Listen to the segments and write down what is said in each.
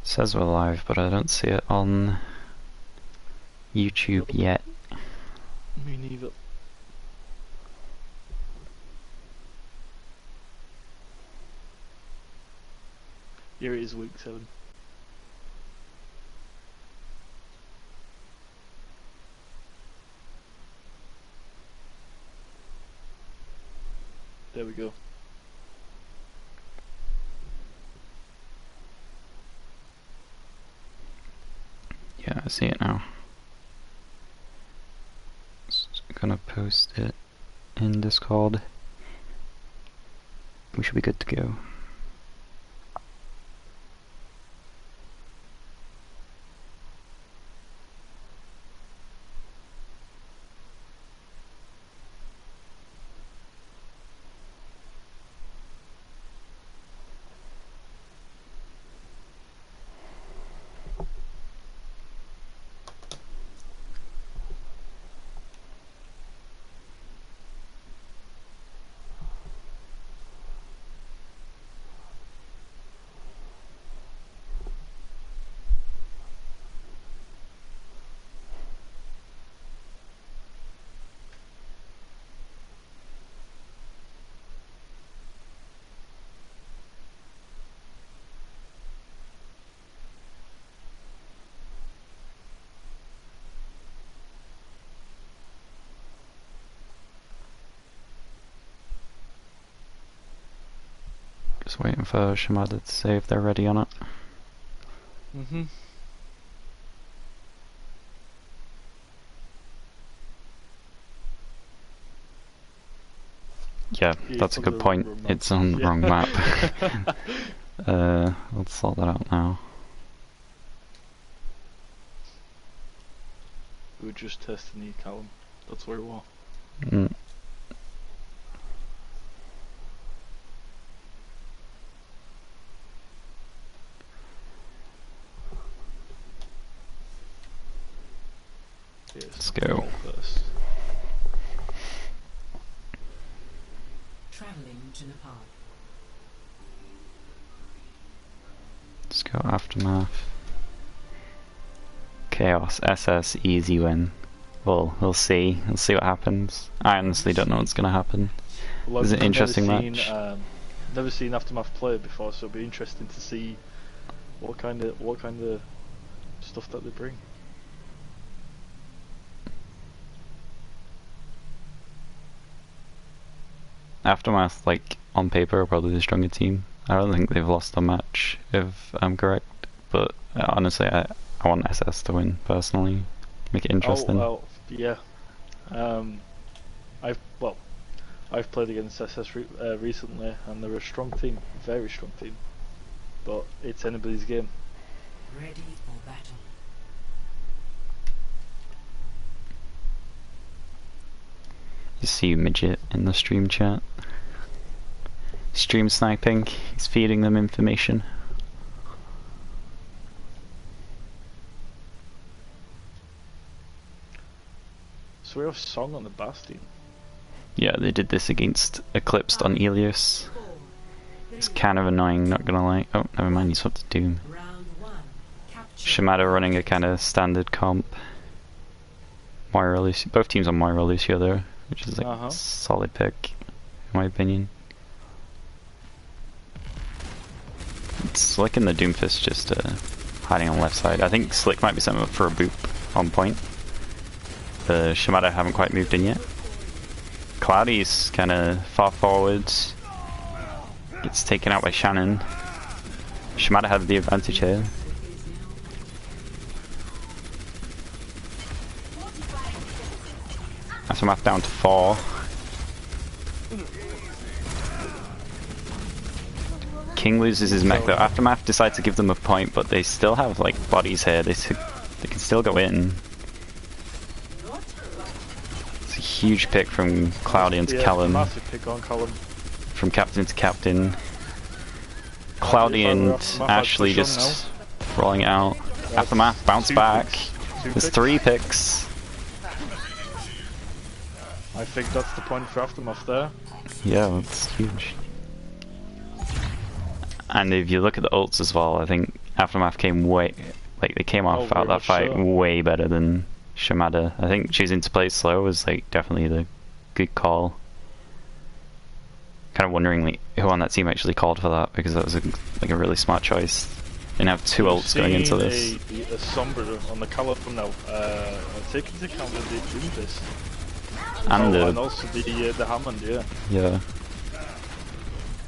says we're live, but I don't see it on YouTube yet. Me neither. Here it is, week 7. There we go. Yeah, I see it now. Just gonna post it in Discord. We should be good to go. Just waiting for Shimada to say if they're ready on it. Yeah, that's a good point. It's on the wrong map. Let's sort that out now. We were just testing the Talon. That's where it was. Yes, let's go. First. Traveling to Nepal. Let's go Aftermath. Chaos, SS, easy win. Well, we'll see. We'll see what happens. I honestly don't know what's going to happen. Well, it's an interesting match. Never seen Aftermath play before, so it'll be interesting to see what kind of stuff that they bring. Aftermath, like, on paper, are probably the stronger team. I don't think they've lost a match, if I'm correct. But honestly, I want SS to win, personally. Make it interesting. Oh, well, yeah. I've played against SS recently, and they're a strong team, very strong team. But it's anybody's game. Ready for battle. You see Midget in the stream chat. Stream sniping, he's feeding them information. So we have Song on the Bastion. Yeah, they did this against Eclipsed on Elios. It's kind of annoying, not gonna lie. Oh, never mind, he swapped to Doom. Shimada running a kind of standard comp. Moira Lucio, both teams on Moira Lucio though, which is like a solid pick, in my opinion. Slick and the Doomfist just hiding on the left side. I think Slick might be setting up for a boop on point. The Shimada haven't quite moved in yet. Cloudy's kind of far forwards. Gets taken out by Shannon. Shimada had the advantage here. Aftermath down to 4. King loses his mech though. Aftermath decides to give them a point, but they still have like bodies here. They can still go in. It's a huge pick from Cloudy into Talon. Massive pick on Colin. From captain to captain. Cloudy and Ashley just rolling out. Aftermath bounce back. There's 3 picks. I think that's the point for Aftermath there. Yeah, that's huge. And if you look at the ults as well, I think Aftermath came way, like they came off out very that much fight so. way better than Shimada. I think choosing to play slow was like definitely the good call. Kind of wondering like, who on that team actually called for that, because that was like a really smart choice. And have two ults going into this. A Sombra on the Talon now. Take into account the Doomfist. And and also the Hammond, yeah. yeah.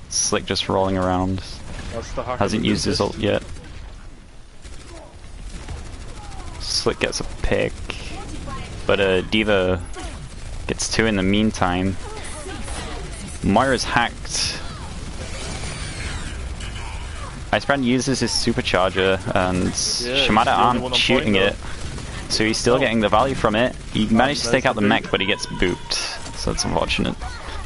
Slick just rolling around. That's the hack. Hasn't used his ult yet. Slick gets a pick, but Diva gets 2 in the meantime. Moira's hacked. Icebrand uses his supercharger, and Shimada aren't shooting it, so he's still getting the value from it. He managed to take out the mech, but he gets booped, so that's unfortunate.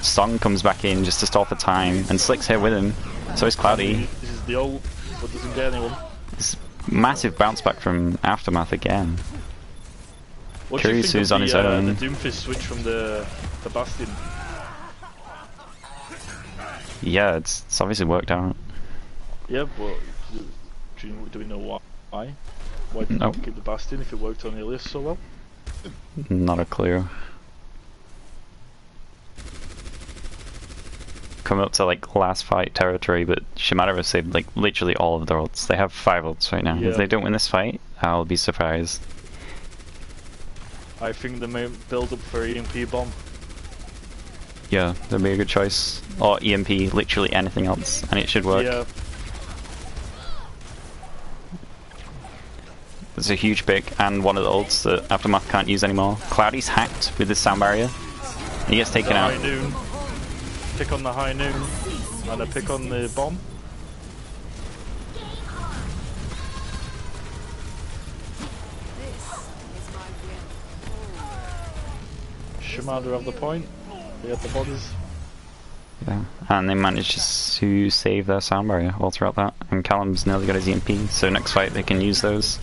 Song comes back in just to stall for time, and Slick's here with him. So is Cloudy. This is the ult, but doesn't get anyone. It's massive bounce back from Aftermath again. What do you think Kurisu's of on his own. the Doomfist switch from the Bastion? Yeah, it's obviously worked out. Yeah, but do we know why? Why did Nope. you keep the Bastion if it worked on Ilias so well? Not a clue. Coming up to like last fight territory, but Shimada have saved like literally all of their ults. They have 5 ults right now. Yeah. If they don't win this fight, I'll be surprised. I think they may build up for EMP bomb. Yeah, that'd be a good choice. Or EMP, literally anything else, and it should work. Yeah, It's a huge pick, and one of the ults that Aftermath can't use anymore. Cloudy's hacked with his sound barrier. He gets taken the out. high noon. Pick on the high noon, and a pick on the bomb. Shimada have the point. They got the bodies. Yeah, and they managed to save their sound barrier all throughout that. And Callum's nearly got his EMP, so next fight they can use those.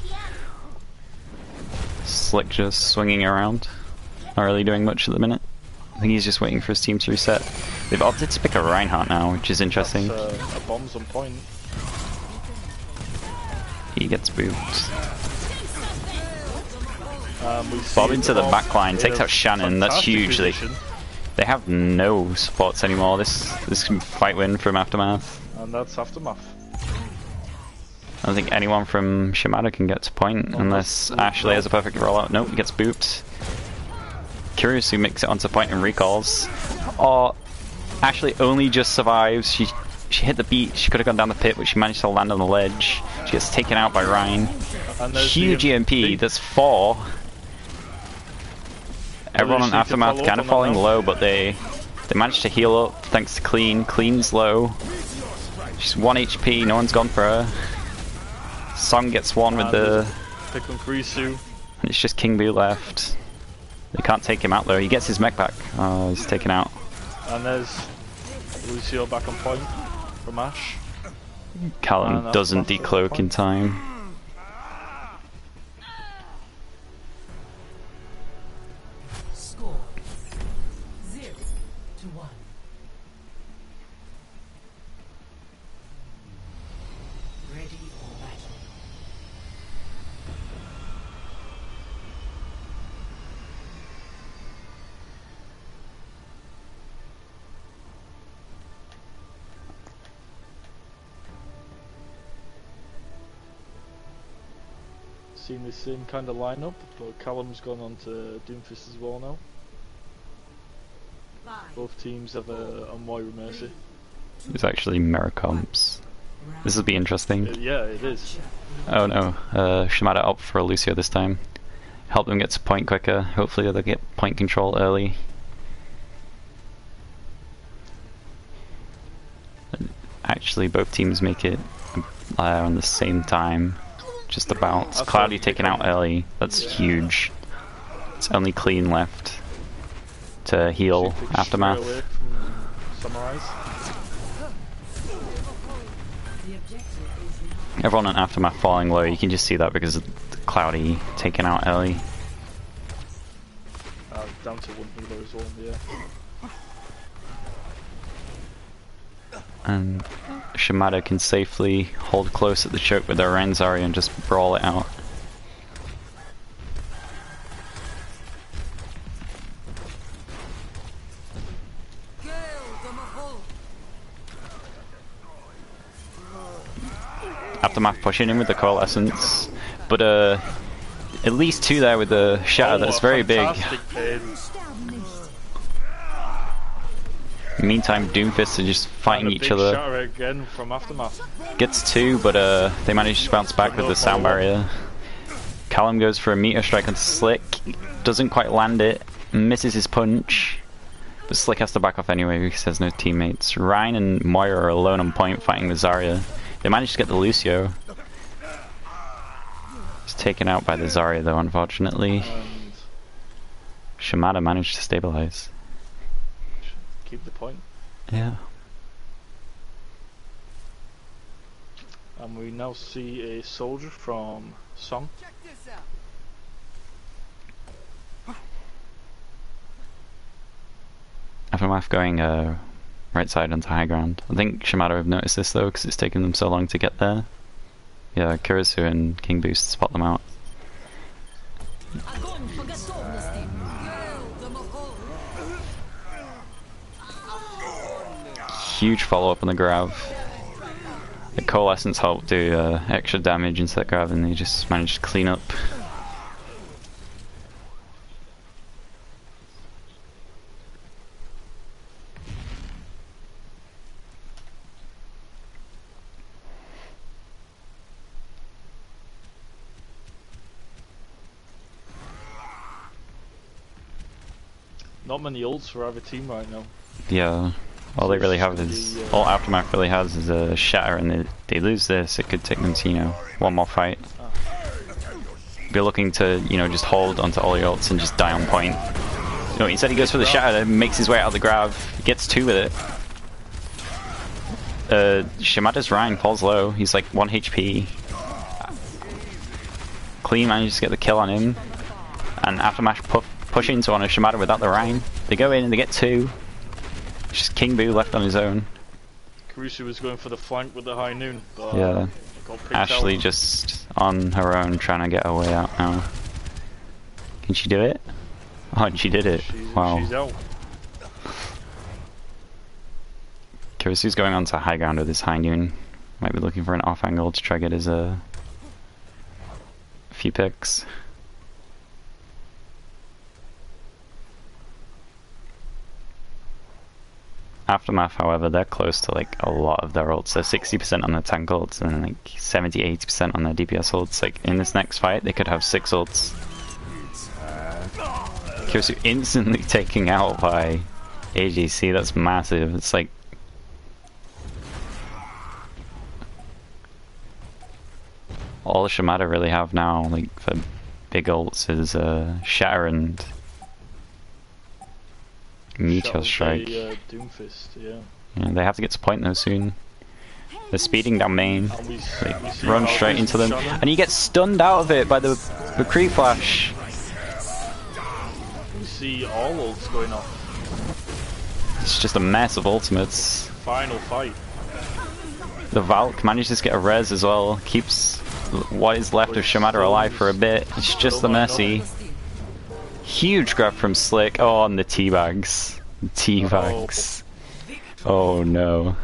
Slick just swinging around, not really doing much at the minute. I think he's just waiting for his team to reset. They've opted to pick a Reinhardt now, which is interesting. That's, a bomb's on point. He gets booped. Bob into the back line, takes out Shannon, that's huge. They have no supports anymore. This can fight win from Aftermath. And that's Aftermath. I don't think anyone from Shimada can get to point unless Ashley has a perfect rollout. Nope, he gets booped. Curious who makes it onto point and recalls. Or Ashley only just survives. She hit the beat. She could have gone down the pit, but she managed to land on the ledge. She gets taken out by Ryan. Huge EMP. That's 4. Everyone on Aftermath kind of falling low, but they managed to heal up thanks to Clean. Clean's low. She's 1 HP. No one's gone for her. Song gets one with the... Pick on Kurisu. And it's just King Boo left. They can't take him out though. He gets his mech back. Oh, he's taken out. And there's Lucio back on point from Ash. Callum doesn't decloak in time. Score 0-1. Ready for battle. Seen the same kind of lineup, but Callum's gone on to Doomfist as well now. Both teams have a Moira Mercy. It's actually mirror comps. This will be interesting. Yeah, it is. Oh no, Shimada up for Lucio this time. Help them get to point quicker. Hopefully they'll get point control early. Actually, both teams make it on the same time. Just about. Cloudy taken out early. That's huge. It's only Clean left to heal Aftermath. Everyone on Aftermath falling low. You can just see that because of Cloudy taken out early. Down to 1 healer as well, yeah. And Shimada can safely hold close at the choke with their Rein Zarya and just brawl it out. Aftermath pushing in with the Coalescence, but at least 2 there with the Shatter. That's very big. Meantime, Doomfists are just fighting each other. Shatter again from Aftermath. Gets 2, but they manage to bounce back with the sound barrier. Callum goes for a meteor strike on Slick, doesn't quite land it, misses his punch, but Slick has to back off anyway because there's no teammates. Ryan and Moira are alone on point fighting the Zarya. They managed to get the Lucio. He's taken out by the Zarya though, unfortunately. And Shimada managed to stabilize. keep the point. Yeah. And we now see a soldier from Song. Aftermath going right side onto high ground. I think Shimada have noticed this though because it's taken them so long to get there. Yeah, Kurisu and King Boost spot them out. Huge follow up on the grab. The Coalescence helped do extra damage into that grab and they just managed to clean up. Not many ults for either team right now. Yeah, all they really have is, all Aftermath really has is a Shatter, and they lose this, it could take them to, you know, one more fight. If you're looking to, you know, just hold onto all your ults and just die on point. No, instead he goes for the Shatter, then makes his way out of the grab, gets 2 with it. Shimada's Ryan falls low, he's like 1 HP. Clean manages to get the kill on him, and Aftermath push into on a Shimada without the Rhine. They go in and they get 2. Just King Boo left on his own. Kurisu was going for the flank with the high noon, but yeah. got picked Ashley out. just on her own trying to get her way out now. Can she do it? Oh, and she did it. Wow. She's out. Kurisu's going on to high ground with his high noon. Might be looking for an off angle to try to get his a few picks. Aftermath, however, they're close to like a lot of their ults. They're 60% on their tank ults and like 70-80% on their DPS ults. Like in this next fight, they could have 6 ults. Kurisu instantly taking out by AGC. That's massive. It's like all Shimada really have now, like for big ults, is Shatter and Meteor Strike. Doomfist, yeah. Yeah, they have to get to point though soon. They're speeding down main. We Run straight into them, and he gets stunned out of it by the creep flash. We see all ults going off. It's just a mess of ultimates. Final fight. The Valk manages to get a res as well. Keeps what is left of Shimada alive for a bit. It's just the messy. Huge grab from Slick. Oh, and the teabags. Teabags. Oh no.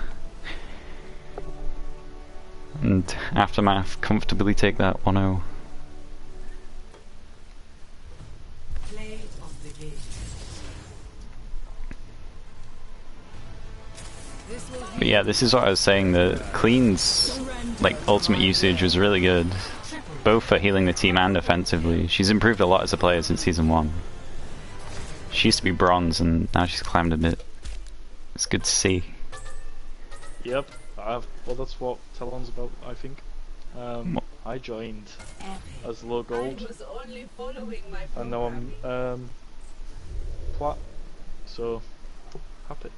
And Aftermath comfortably take that 1-0. But yeah, this is what I was saying, the Clean's like ultimate usage was really good. Both for healing the team and offensively. She's improved a lot as a player since season 1. She used to be bronze and now she's climbed a bit. It's good to see. Yep, well that's what Talon's about, I think. I joined as low gold and now I'm plat, so happy.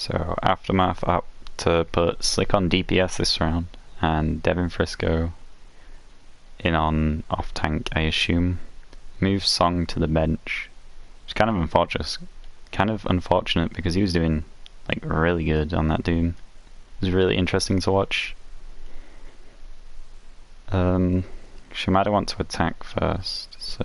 So Aftermath up to put Slick on DPS this round, and Devin Frisco in on off tank, I assume. Move Song to the bench. It's kind of unfortunate because he was doing like really good on that Doom. It was really interesting to watch. Shimada wants to attack first, so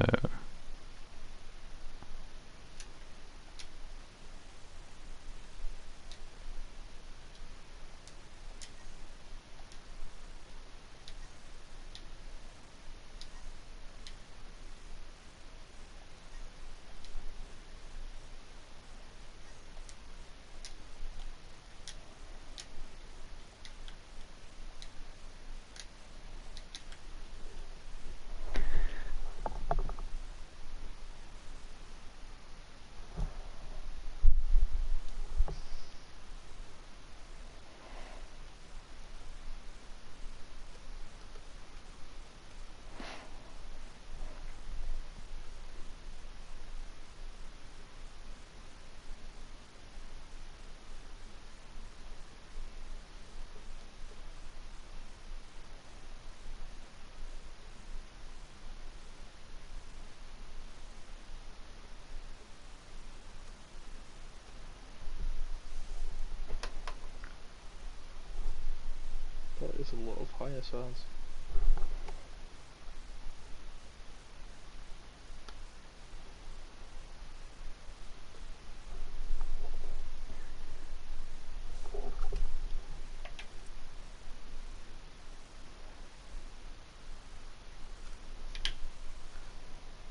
That is a lot of higher sounds.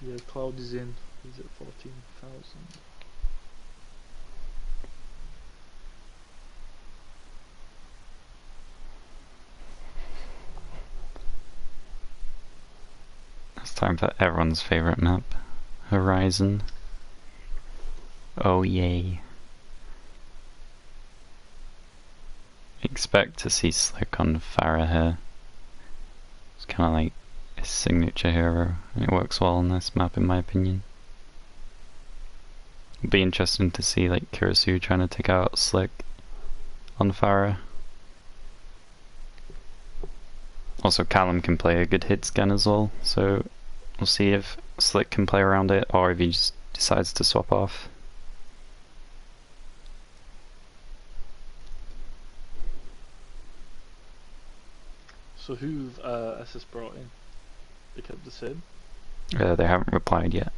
Yeah, Cloud is in. He's at 14,000. it's time for everyone's favourite map, Horizon. Oh yay. Expect to see Slick on Farah here. It's kind of like his signature hero, and it works well on this map in my opinion. It'll be interesting to see like Kirasu trying to take out Slick on Farah. Also Callum can play a good hit scan as well, so we'll see if Slick can play around it or if he just decides to swap off. So who've SS brought in? They kept the same? They haven't replied yet.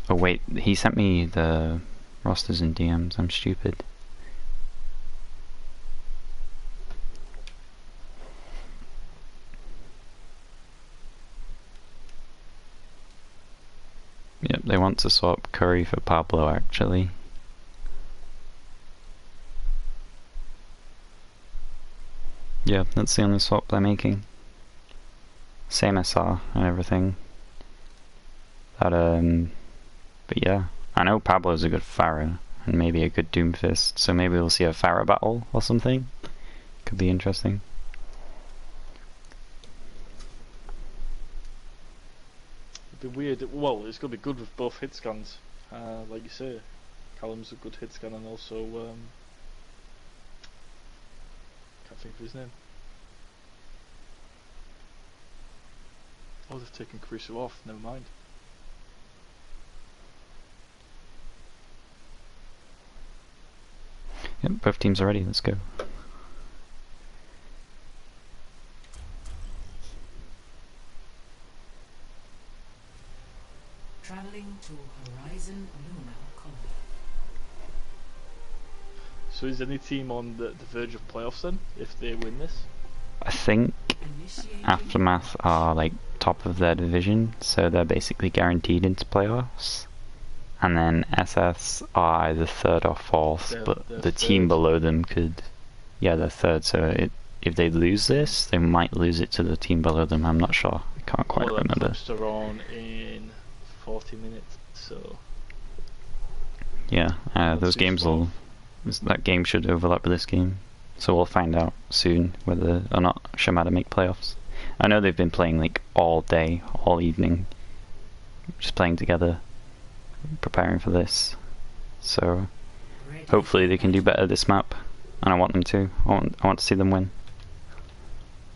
Oh wait, he sent me the rosters and DMs, I'm stupid. Yep, they want to swap Curry for Pablo actually. Yeah, that's the only swap they're making. Same SR and everything. But yeah, I know Pablo's a good Pharah and maybe a good Doomfist, so maybe we'll see a Pharah battle or something. Could be interesting. It'd be weird. Well, it's gonna be good with both hit scans. Like you say, Callum's a good hit scan, and also can't think of his name. Oh, they've taken Caruso off. Never mind. Yep, both teams are ready. Let's go. Traveling to Horizon Lunar Colony. So is any team on the verge of playoffs then, if they win this? I think Initiating Aftermath are like top of their division, so they're basically guaranteed into playoffs. And then SS are either third or fourth, but they're the team third. below them could, yeah, they're third. So if they lose this, they might lose it to the team below them. I'm not sure. I can't quite All that remember. clips are on in 40 minutes, so Yeah, those seems games well. that game should overlap with this game. So we'll find out soon whether or not Shimada make playoffs. I know they've been playing like all day, all evening, just playing together, preparing for this. So hopefully they can do better this map, and I want them to. I want to see them win.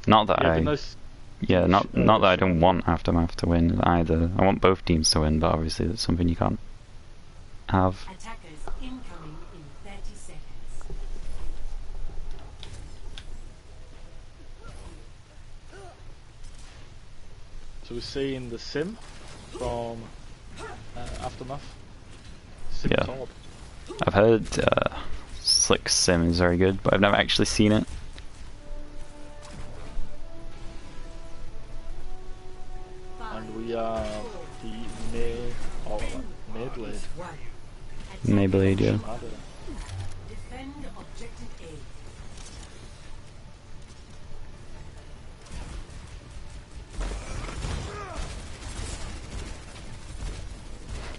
Not that not that I don't want Aftermath to win either. I want both teams to win, but obviously that's something you can't have. Attackers incoming in 30 seconds. So we're seeing the sim from Aftermath. Sim Yeah. Torb. I've heard Slick Sim is very good, but I've never actually seen it. And we are the Mayblade. Mayblade, yeah. Shimada. Defend objective A.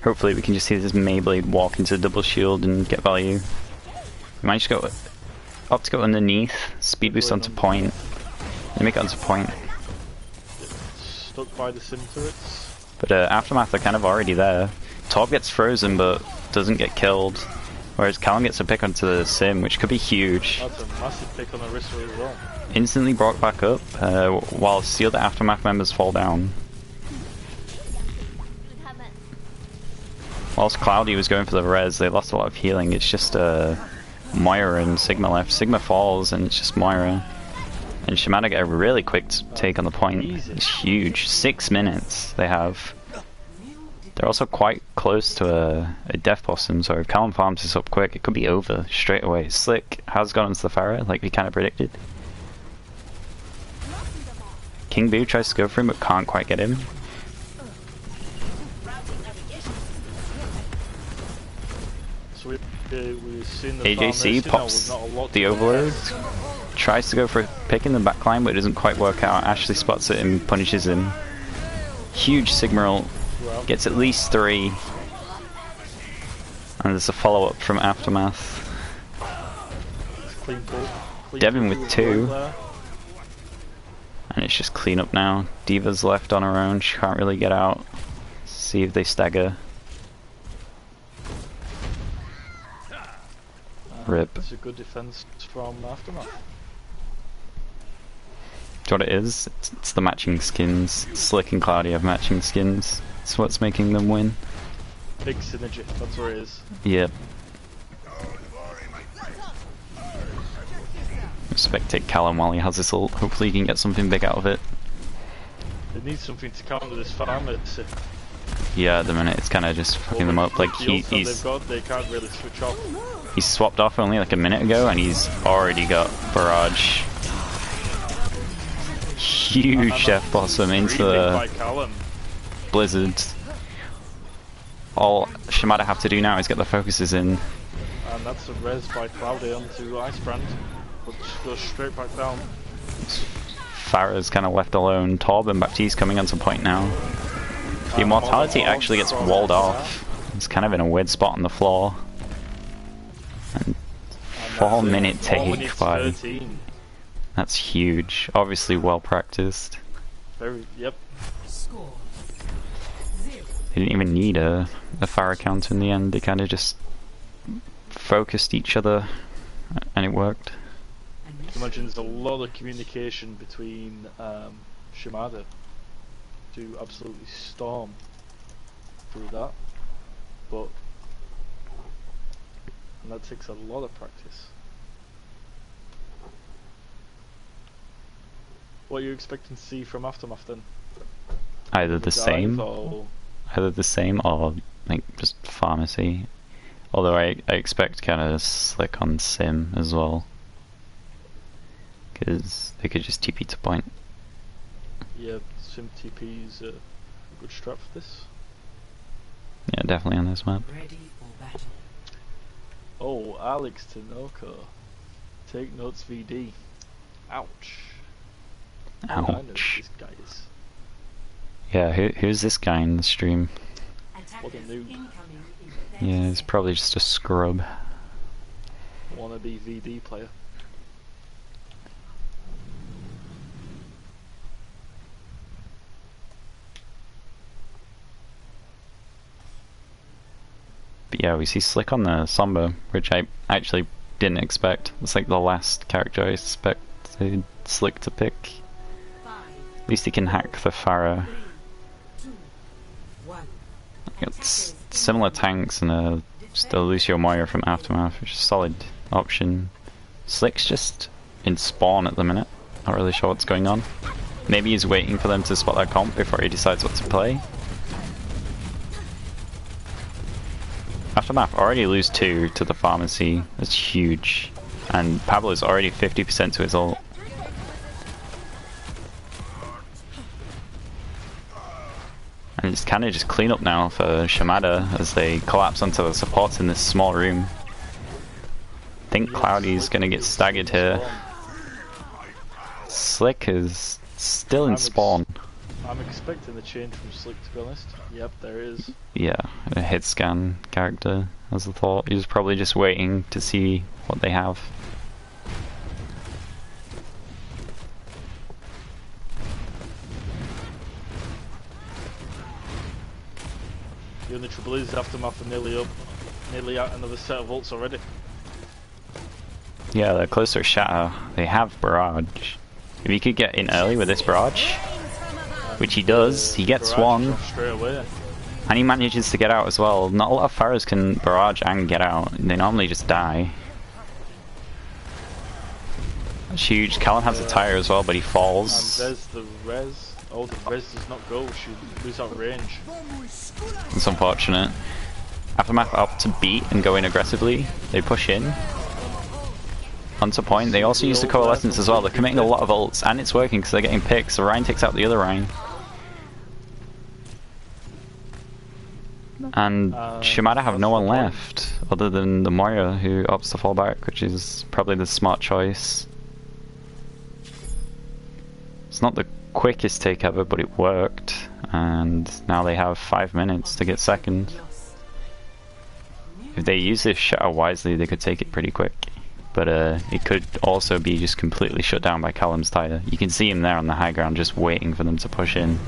Hopefully we can just see this Mayblade walk into double shield and get value. We might just go up to go underneath, speed boost onto point, and make it onto point. Stuck by the sim turrets. But Aftermath are kind of already there. Torb gets frozen but doesn't get killed, whereas Talon gets a pick onto the sim, which could be huge. That's a massive pick on the wrist as well. Instantly brought back up, while the other Aftermath members fall down. Whilst Cloudy was going for the res, they lost a lot of healing. It's just Moira and Sigma left. Sigma falls and it's just Moira. And Shimada get a really quick take on the point. It's huge. 6 minutes they have. They're also quite close to a Death Possum, so if Callum farms this up quick, it could be over straight away. Slick has gone into the Pharah, like we kind of predicted. King Boo tries to go for him, but can't quite get him. So we've seen the AJC pops the Overload, tries to go for a pick in the backline, but it doesn't quite work out. Ashley spots it and punishes him. Huge Sigma ult, gets at least 3. And there's a follow-up from Aftermath. Devin with 2. And it's just clean up now. Diva's left on her own, she can't really get out. See if they stagger. Rip. It's a good defense from Aftermath. Do you know what it is? It's the matching skins. Slick and Cloudy have matching skins. It's what's making them win. Big synergy, that's where it is. Yep. Spectate Callum while he has this ult. Hopefully he can get something big out of it. They need something to counter this pharmacy. Yeah, at the minute it's kind of just fucking them up. Like he's they can't really switch off. He's swapped off only like a minute ago and he's already got barrage. Huge Death Blossom into the Blizzard. All Shimada have to do now is get the focuses in. And that's a res by Cloudy onto Icebrand, but goes straight back down. Farah's kind of left alone. Torb and Baptiste coming onto point now. The Immortality actually gets walled off. It's kind of in a weird spot on the floor. And 4-minute take by... 13. That's huge. Obviously well practiced. Yep. Score 0. They didn't even need a Farah counter in the end. They kind of just focused each other and it worked. Imagine there's a lot of communication between Shimada to absolutely storm through that, and that takes a lot of practice. What are you expecting to see from Aftermath then? Either the same, or like just pharmacy. Although I expect kind of Slick on Sim as well, because they could just TP to point. Yeah, Sim TP is a good strat for this. Yeah, definitely on this map. Ready for battle. Oh, Alex Tinoco. Take notes VD. Ouch. I know who Ouch. this guy is. Yeah, who's this guy in the stream? What a Attackers noob. incoming in 30 Yeah, he's seconds. probably just a scrub. Wannabe VD player. Yeah, we see Slick on the Somber, which I actually didn't expect. It's like the last character I expected Slick to pick. At least he can hack the Pharah. It's similar tanks and just a Lucio Moira from Aftermath, which is a solid option. Slick's just in spawn at the minute. Not really sure what's going on. Maybe he's waiting for them to spot their comp before he decides what to play. Aftermath already lose 2 to the pharmacy. That's huge. And Pablo's already 50% to his ult. And it's kind of just clean up now for Shimada as they collapse onto the supports in this small room. I think Cloudy's gonna get staggered here. Slick is still in spawn. I'm expecting the change from Slick, to be honest. Yep, there is. Yeah, a hit scan character, as I thought. He was probably just waiting to see what they have. The only trouble is Aftermath are nearly out another set of ults already. Yeah, they're close to Shatter. They have Barrage. If he could get in early with this Barrage, which he does, he gets one. Straight away. And he manages to get out as well. Not a lot of Pharaohs can Barrage and get out. They normally just die. That's huge. Talon has a tire as well, but he falls. And there's the res. Oh, the res does not go. She loses out range. It's unfortunate. Aftermath opt to beat and go in aggressively. They push in. Onto point. They also use the Coalescence as well. They're committing a lot of ults, and it's working because they're getting picks. So Ryan takes out the other Ryan. And Shimada have no one left other than the Moira, who opts to fall back, which is probably the smart choice. It's not the quickest take ever, but it worked. And now they have 5 minutes to get second. If they use this Shatter wisely, they could take it pretty quick. But it could also be just completely shut down by Callum's tire. You can see him there on the high ground just waiting for them to push in.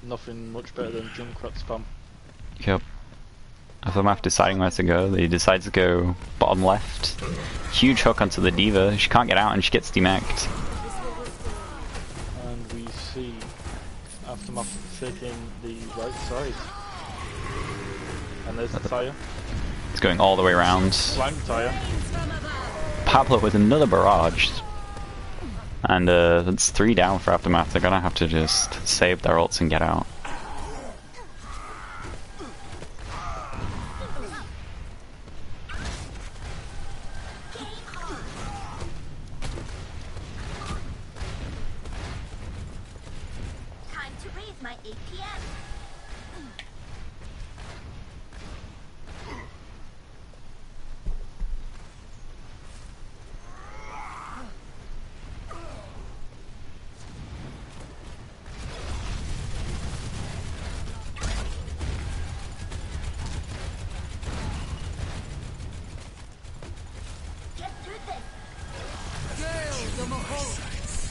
Nothing much better than Junkrat spam. Yep. Aftermath deciding where to go, they decide to go bottom left. Huge hook onto the D.Va. She can't get out and she gets demeched. And we see Aftermath taking the right side. And there's the tire. It's going all the way around. Flank tire. Pablo with another barrage. And that's 3 down for Aftermath. They're gonna have to just save their ults and get out. Time to raise my APM.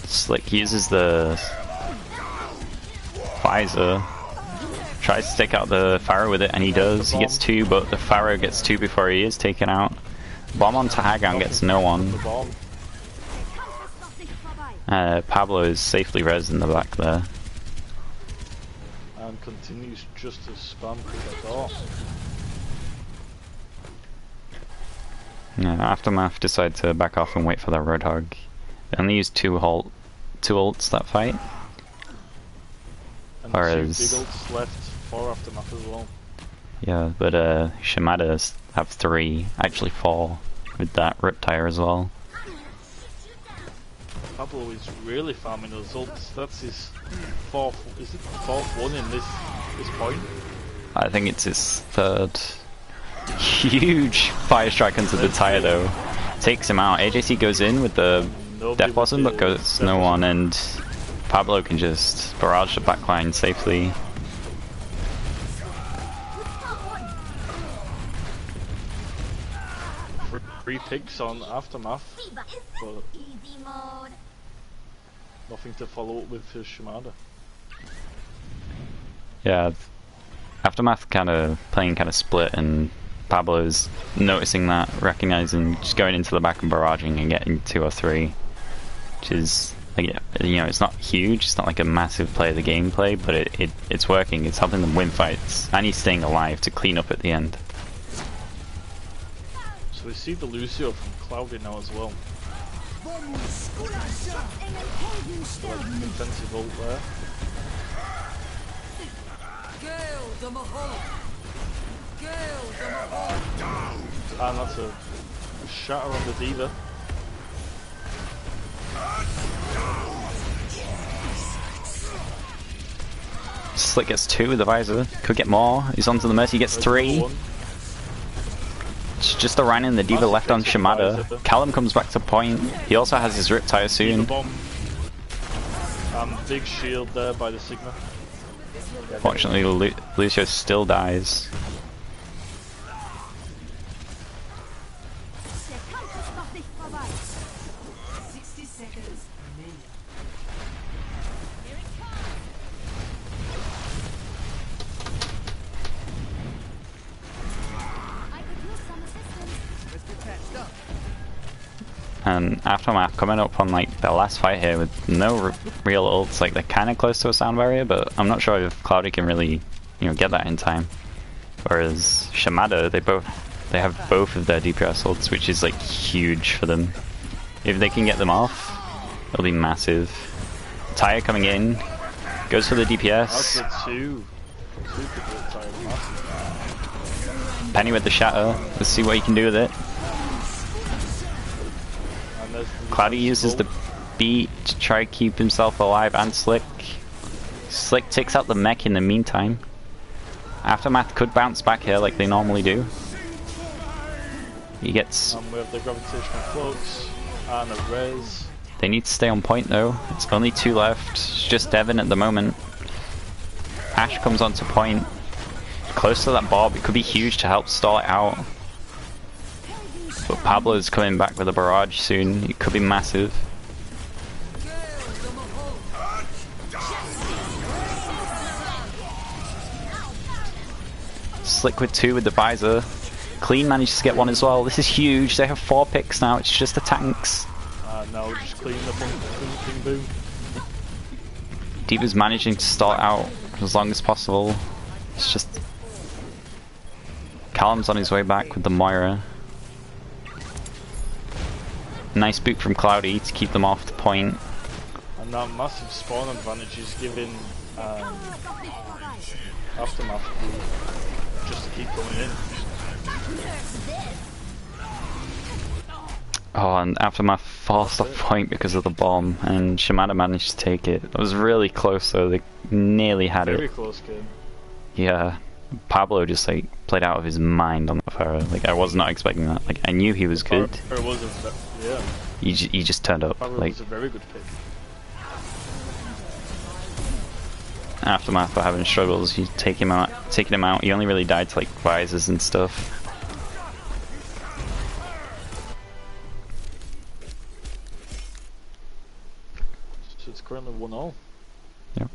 Slick uses the Visor, tries to take out the Pharaoh with it, and he does. He gets 2, but the Pharaoh gets 2 before he is taken out. Bomb onto Hagan gets no one. Pablo is safely res in the back there. And continues just to spam through the door. Yeah, Aftermath decide to back off and wait for their Roadhog. They only use 2 ults that fight. And Whereas, 2 big ults left for Aftermath as well. yeah, but Shimada have 3, actually 4, with that Riptire as well. Pablo is really farming those ults. That's his 4th, is it 4th one in this point? I think it's his 3rd. Huge fire strike into the tire though. Takes him out. AJC goes in with the Death Blossom, but goes no one, and Pablo can just barrage the backline safely. Free picks on Aftermath. But Easy mode. nothing to follow up with for Shimada. Yeah, Aftermath kind of playing kind of split, and Pablo's noticing that, recognizing, just going into the back and barraging and getting 2 or 3, which is, like, you know, it's not huge, it's not like a massive play of the gameplay, but it's working, it's helping them win fights, and he's staying alive to clean up at the end. So we see the Lucio from Cloudy now as well. Like defensive ult there. And that's a shatter on the Diva. Slick gets 2 with the visor, could get more, he's onto the Mercy, he gets 3. It's just a Rhino and the Diva left on Shimada. Callum comes back to point, he also has his Riptire soon. Big shield there by the Sigma. Fortunately, Lucio still dies. And Aftermath coming up on like the last fight here with no real ults. Like, they're kind of close to a sound barrier, but I'm not sure if Cloudy can really, you know, get that in time. Whereas Shimada, they have both of their DPS ults, which is like huge for them. If they can get them off, it'll be massive. Taya coming in, goes for the DPS. Penny with the shatter. Let's see what he can do with it. Cloudy uses the beat to try to keep himself alive, and Slick. Slick takes out the mech in the meantime. Aftermath could bounce back here like they normally do. He gets... we have the gravitational flux and a res. They need to stay on point though. It's only 2 left. It's just Devon at the moment. Ash comes onto point. Close to that Bob. It could be huge to help stall it out. But Pablo's coming back with a barrage soon. It could be massive. Slick with 2 with the visor. Clean manages to get 1 as well. This is huge. They have 4 picks now. It's just the tanks. No, just clean the boom, boom. Diva's managing to stall it out as long as possible. It's just... Callum's on his way back with the Moira. Nice boot from Cloudy to keep them off the point. And that massive spawn advantage is giving Aftermath just to keep going in. Oh, and Aftermath forced off point because of the bomb, and Shimada managed to take it. It was really close though, they nearly had it. Very close game. Yeah, Pablo just like played out of his mind on the Pharah. Like, I was not expecting that. Like, I knew he was good. Yeah. He just turned up. Pharah Like, was a very good pick. Aftermath were having struggles. You taking him out. He only really died to like visors and stuff. So it's currently 1-0. Yep.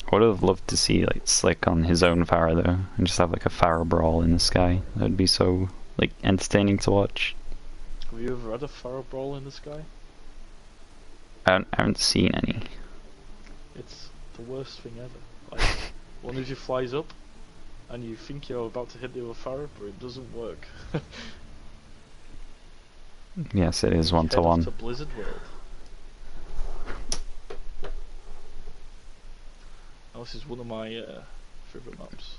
I would have loved to see like Slick on his own Pharah though, and just have like a Pharah brawl in the sky. That would be so like entertaining to watch. Have you ever had a Pharah brawl in the sky? I haven't seen any. It's the worst thing ever. Like, one of you flies up, and you think you're about to hit the other Pharah, but it doesn't work. Yes, it is 1-to-1. To Blizzard World. Oh, this is one of my favourite maps.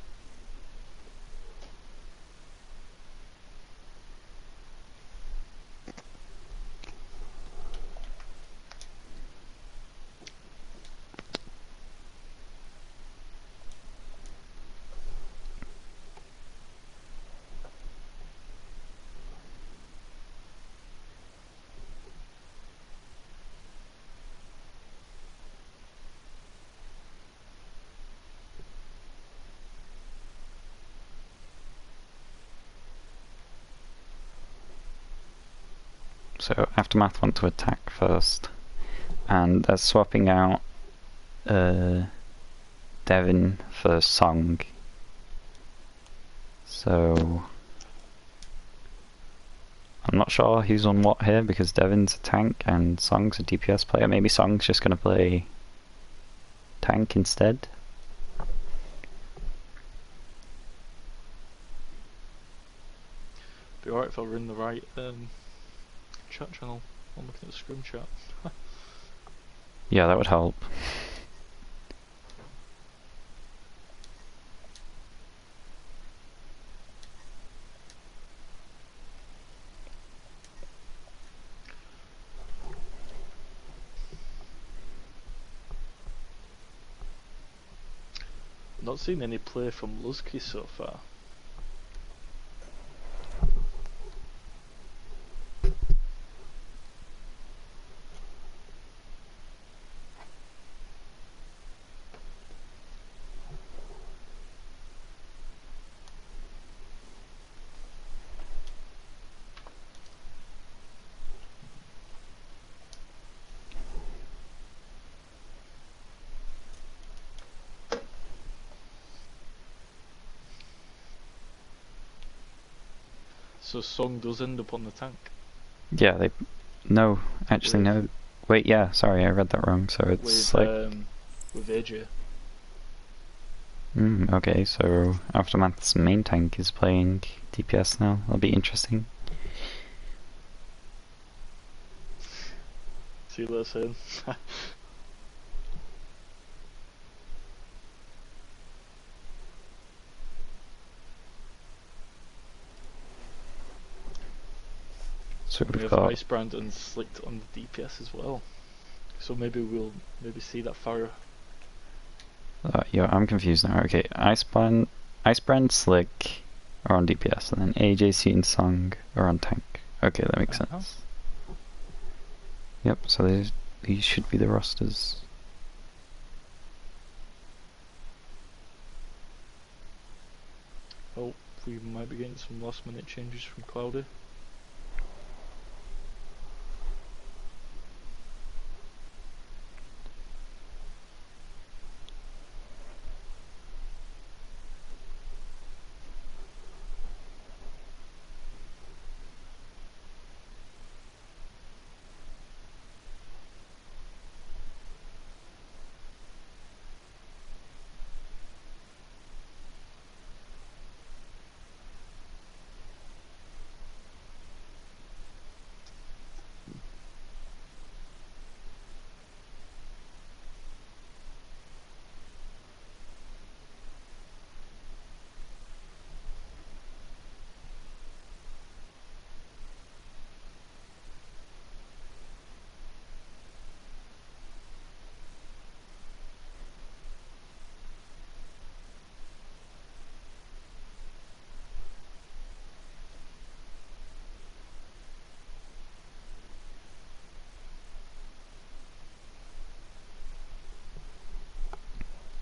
So Aftermath want to attack first, and they're swapping out Devin for Song. So I'm not sure who's on what here because Devin's a tank and Song's a DPS player. Maybe Song's just gonna play tank instead. Be alright if I were in the right chat channel. I'm looking at the scrum chat. Yeah, that would help. Not seen any play from Luzki so far. So Song does end up on the tank. Yeah, they... No, actually With- no. Wait, yeah, sorry, I read that wrong. So it's with AJ. okay, so Aftermath's main tank is playing DPS now. That'll be interesting. See what they're saying? So We we've have got... Icebrand and Slicked on the DPS as well. So maybe we'll see that Farah. yeah, I'm confused now. Okay, Icebrand, Slick are on DPS, and then AJC and Song are on tank. Okay, that makes sense. Yep, so these should be the rosters. Oh, we might be getting some last minute changes from Cloudy.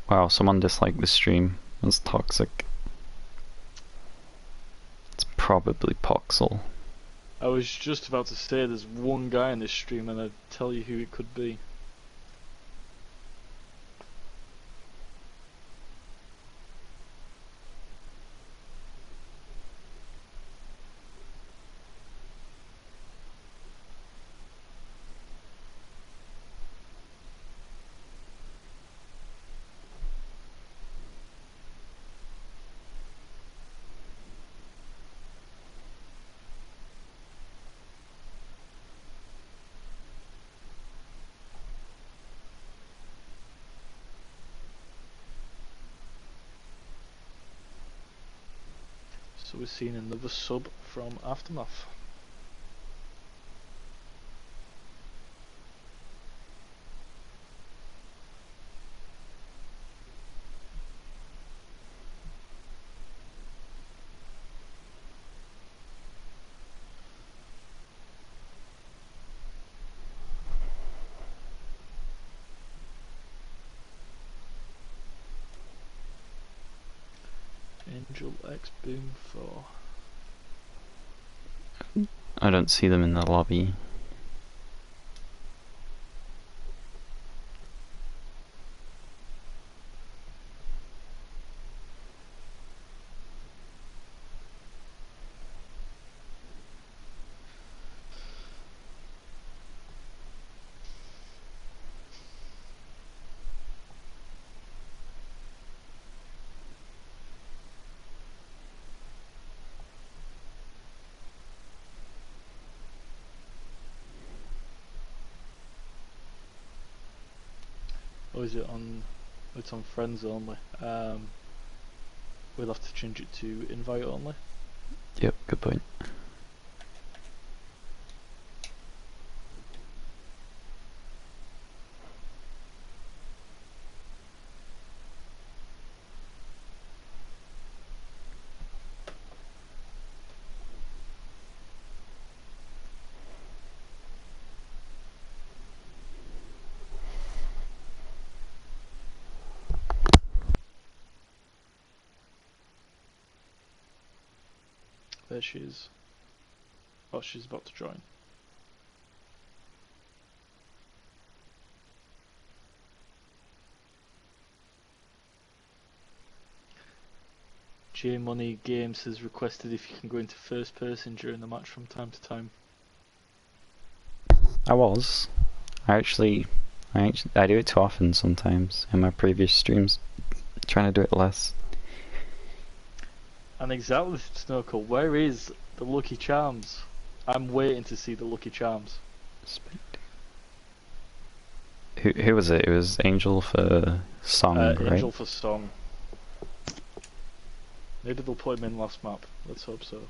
Wow, someone disliked the stream. That's toxic. It's probably Poxel. I was just about to say there's one guy in this stream and I'd tell you who it could be. So we're seeing another sub from Aftermath. Angel X Boom 4. I don't see them in the lobby. Or is it on? It's on friends only. We'll have to change it to invite only. Yep, good point. There she is. Oh, she's about to join. J Money Games has requested if you can go into first person during the match from time to time. I was. I do it too often sometimes in my previous streams. Trying to do it less. And exactly, Snorkel, where is the Lucky Charms? I'm waiting to see the Lucky Charms. Who was it? It was Angel for Song, right? Angel for Song. Maybe they'll put him in last map. Let's hope so.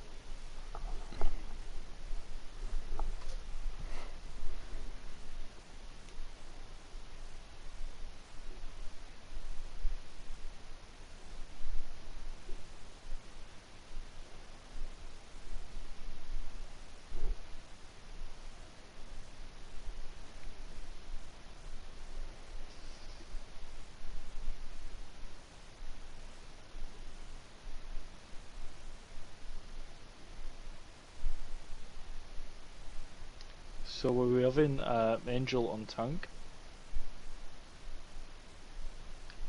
So were we having Angel on tank?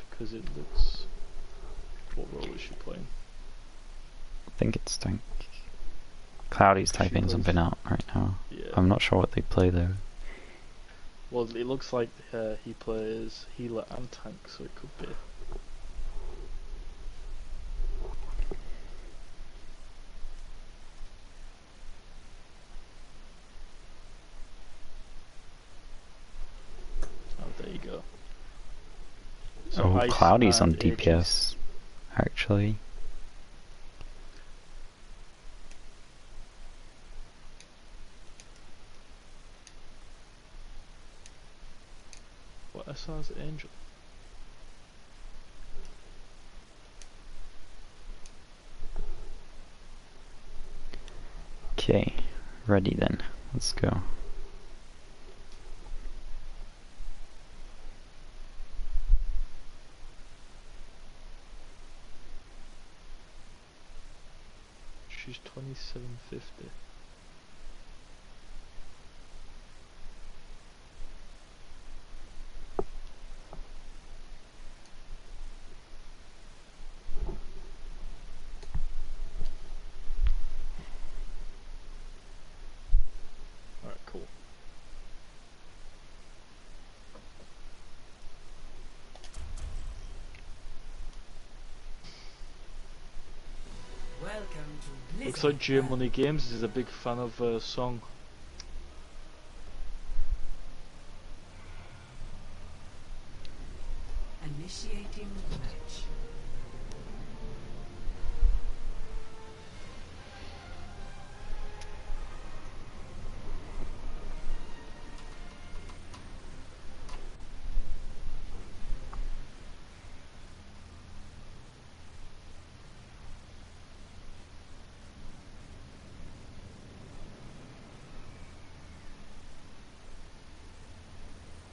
Because it looks... What role is she playing? I think it's tank. Cloudy's She typing plays- something out right now. Yeah. I'm not sure what they play though. Well, it looks like he plays healer and tank, so it could be. Oh, there you go. So Oh, Ice Cloudy's on and Aegis. DPS, actually. What SR's Angel? Okay, ready then. Let's go. She's 2750. Alright, cool. Welcome to Looks like J Money Games is a big fan of Song. Initiating match.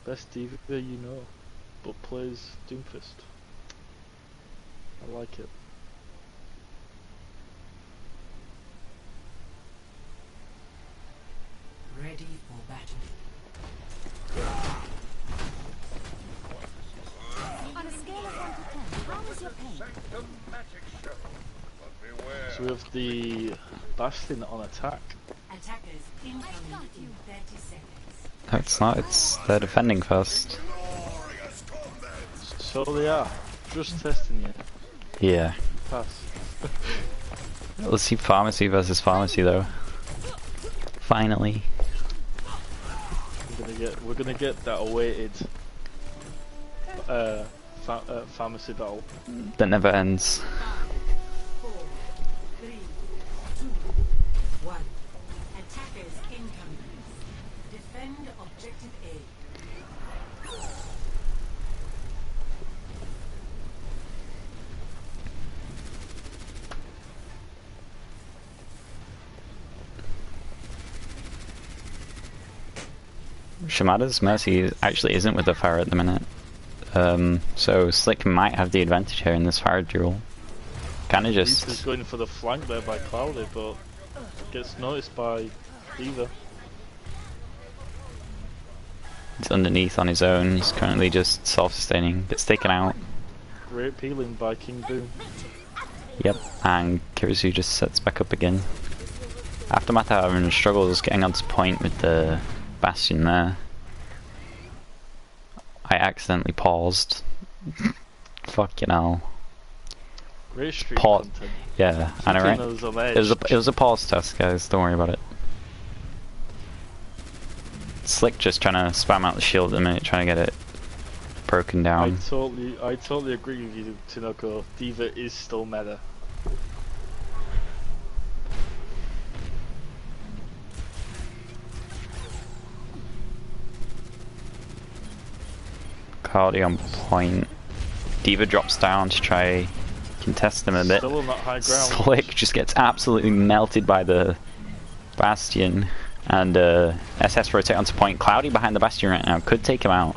Best diva you know, but plays Doomfist. I like it. Ready for battle. On a scale of 1 to 10, how is your pain? So we have the Bastion on attack. Attackers incoming in 30 seconds. No, it's not. They're defending first. So they are. Just testing you. Yeah. Pass. Let's see pharmacy versus pharmacy though. Finally. We're gonna get that awaited pharmacy battle. That never ends. 4, 3, 2, 1. Attackers incoming. Defend objective A. Shimada's Mercy actually isn't with the Fire at the minute. So Slick might have the advantage here in this Fire duel. Kinda He's just... going for the flank there by Cloudy, but gets noticed by Diva. He's underneath on his own, he's currently just self-sustaining, gets taken out. Great peeling by King Boom. Yep, and Kirisu just sets back up again. Aftermath are having struggles getting onto point with the Bastion there. I accidentally paused. Fucking hell. Great stream Pause. content. Yeah, I know, right? It was a pause test, guys, don't worry about it. Slick just trying to spam out the shield at the minute, trying to get it broken down. I totally agree with you, Tinoko. Diva is still meta. Cardi on point. Diva drops down to try contest him a bit. Still on that high ground. Slick just gets absolutely melted by the Bastion. And SS rotate onto point. Cloudy behind the Bastion right now could take him out.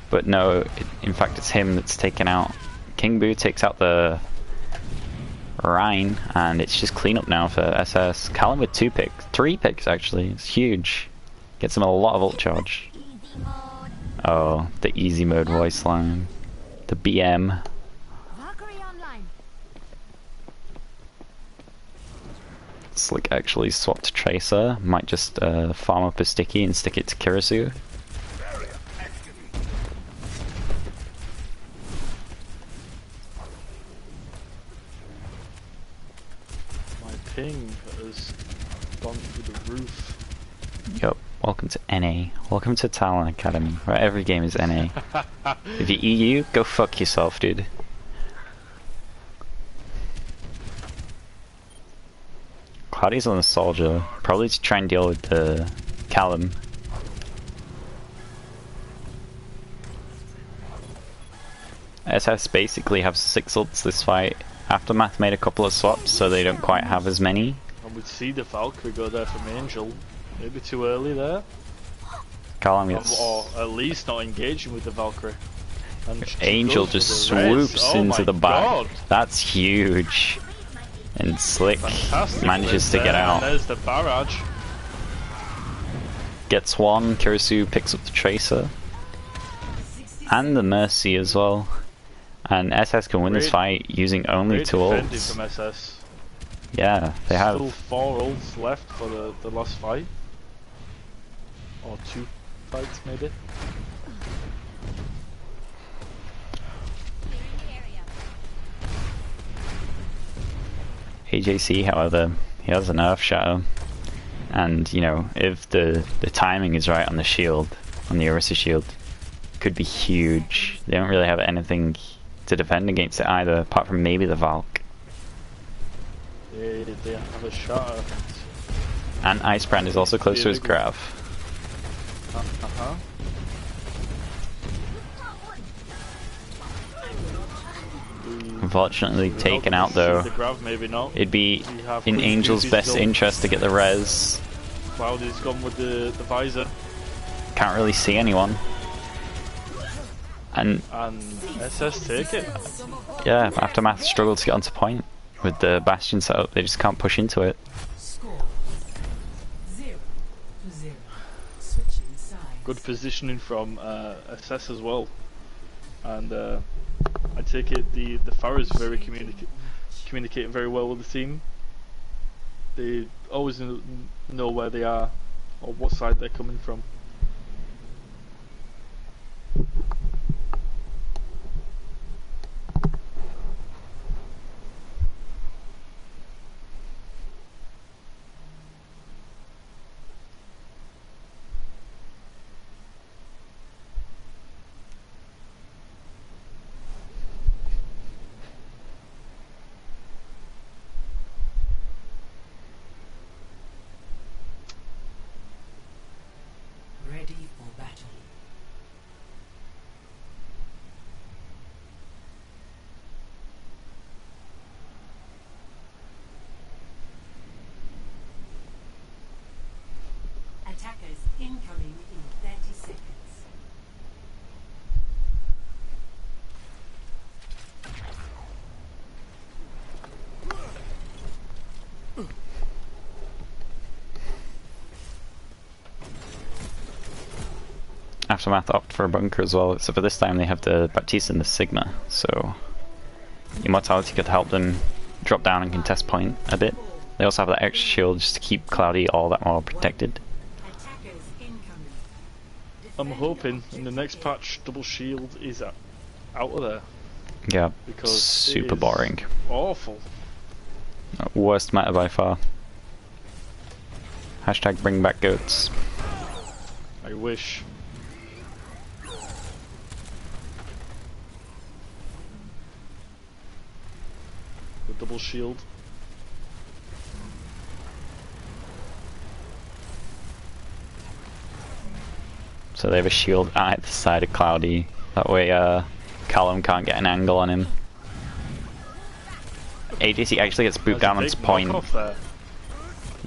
But no, in fact it's him that's taken out. King Boo takes out the Rhine, and it's just cleanup now for SS. Talon with 3 picks actually. It's huge. Gets him a lot of ult charge. Easy mode. Oh, the easy mode voice line. The BM. Valkyrie online. Slick actually swapped to Tracer. Might just farm up a sticky and stick it to Kirisu. My ping has gone through the roof. Yup. Welcome to NA. Welcome to Talon Academy, where every game is NA. If you're EU, go fuck yourself, dude. Cloudy's on the soldier, probably to try and deal with the Callum. SS basically have 6 ults this fight. Aftermath made a couple of swaps, so they don't quite have as many. And we'd see the Valkyrie go there from Angel. Maybe too early there. Callum gets... Or at least not engaging with the Valkyrie. And Angel goes just for the res. swoops Oh into my the back. God. That's huge. And Slick Fantastic manages res to get there, out. and there's the barrage. Gets one, Kirisu picks up the Tracer. And the Mercy as well. And SS can win this fight using only Great 2 defending ults. from SS. Yeah, they have. Still 4 ults left for the last fight. Or 2 fights maybe. AJC, however, he has an Earth Shatter. And, you know, if the timing is right on the shield, on the Orisa shield, could be huge. They don't really have anything to defend against it either, apart from maybe the Valk. They have a shatter. And Icebrand is also close to his graph. Uh-huh. Unfortunately taken out though. The grab, maybe not. It'd be We have in Queen Angel's Goofy's best goal. interest to get the res. Cloudy's gone with the visor. Can't really see anyone. And And SS take it. yeah, Aftermath struggled to get onto point with the Bastion setup. They just can't push into it. Score 0-0. Switching sides. Good positioning from SS as well. And I take it the Pharaohs very communicate very well with the team. They always know where they are or what side they're coming from. Aftermath opt for a bunker as well, except for this time they have the Baptiste and the Sigma, so Immortality could help them drop down and contest point a bit. They also have that extra shield just to keep Cloudy all that more protected. I'm hoping in the next patch double shield is out of there. Yeah, Because super it is boring. Awful. Worst meta by far. Hashtag bring back goats. I wish. The double shield. So they have a shield at the side of Cloudy. That way Callum can't get an angle on him. ADC actually gets booped down onto point.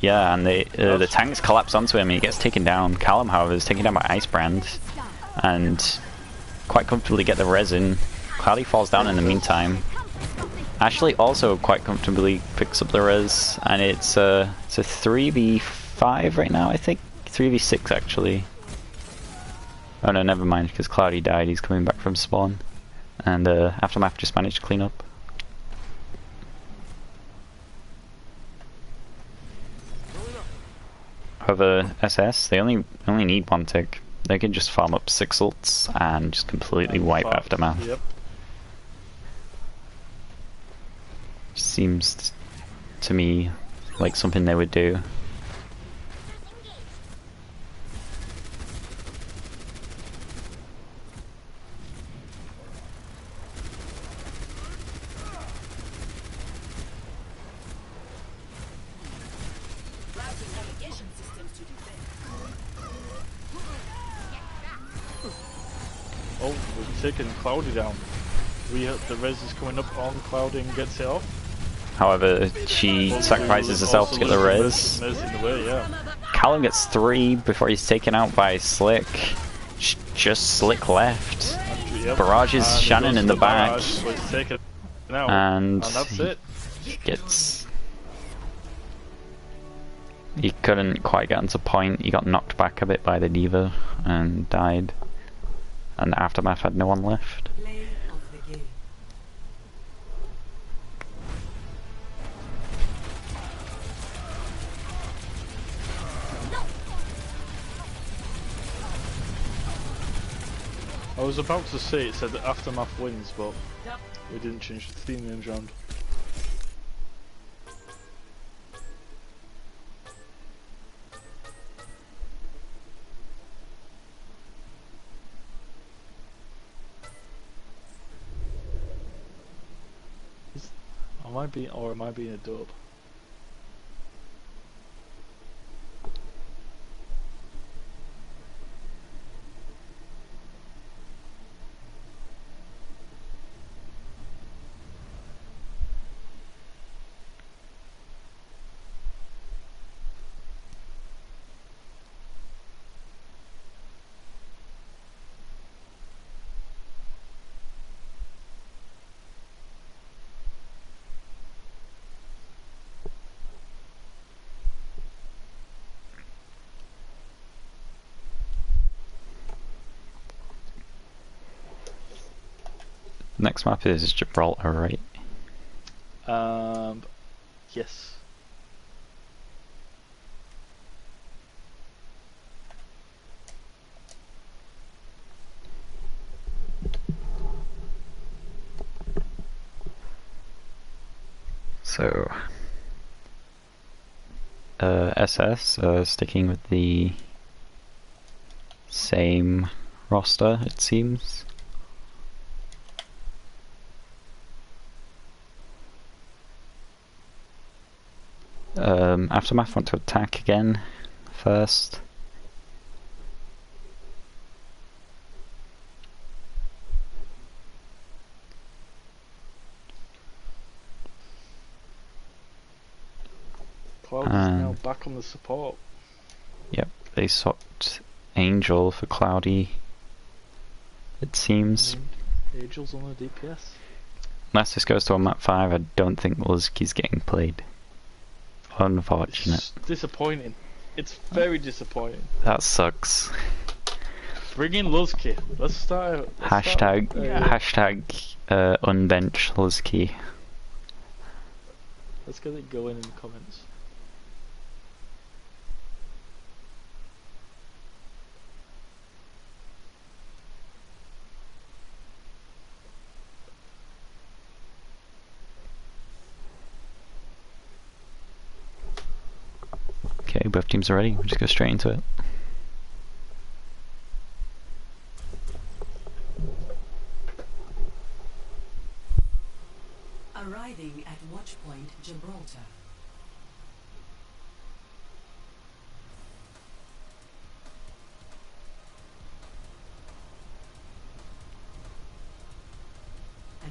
Yeah, and the tanks collapse onto him and he gets taken down. Callum, however, is taken down by Icebrand and quite comfortably get the resin. Cloudy falls down in the meantime. Ashley also quite comfortably picks up the res, and it's a 3v5 right now, I think? 3v6 actually. Oh no, never mind, because Cloudy died, he's coming back from spawn. And Aftermath just managed to clean up. However, SS, they only need one tick. They can just farm up 6 ults and just completely wipe Aftermath. Yep. Seems to me like something they would do. Oh, we've taken Cloudy down. The res is coming up on Cloudy and gets it off. However, she sacrifices herself to get the res. In the way, yeah. Callum gets 3 before he's taken out by Slick. Just Slick left. Yep. Barrages and Shannon in the back. Barrage, so it's taken out, And that's it. He couldn't quite get onto point. He got knocked back a bit by the D.Va and died. And the Aftermath had no one left. I was about to say it said that Aftermath wins, but we didn't change the theme names round. Am I being a dope? Next map is Gibraltar, right? Yes. So, SS sticking with the same roster, it seems. Aftermath want to attack again first. Cloud is now back on the support. Yep, they swapped Angel for Cloudy, it seems. Angel's on the DPS. Unless this goes to a map 5, I don't think Luzki's getting played. Unfortunate. It's disappointing. It's very disappointing. That sucks. Bring in Luzki. Let's start. Hashtag unbench Luzki. Let's get it going in the comments. Okay, both teams are ready. We'll just go straight into it. Arriving at Watchpoint Gibraltar.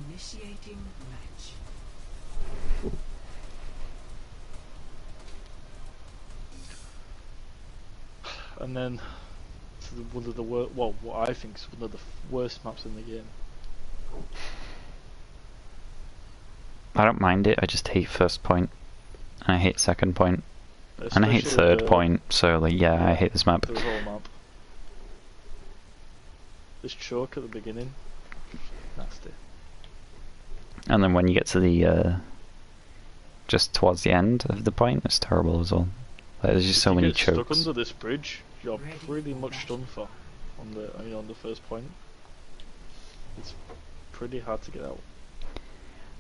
Initiating match. And then to one of the what I think is one of the worst maps in the game. I don't mind it, I just hate first point. And I hate second point. And I hate Especially third point, so like yeah, I hate this map. The whole map. This choke at the beginning, nasty. And then when you get to the just towards the end of the point, it's terrible as well. Like, there's just If so you many get stuck chokes. under this bridge, you're pretty much done for on the on the first point. It's pretty hard to get out.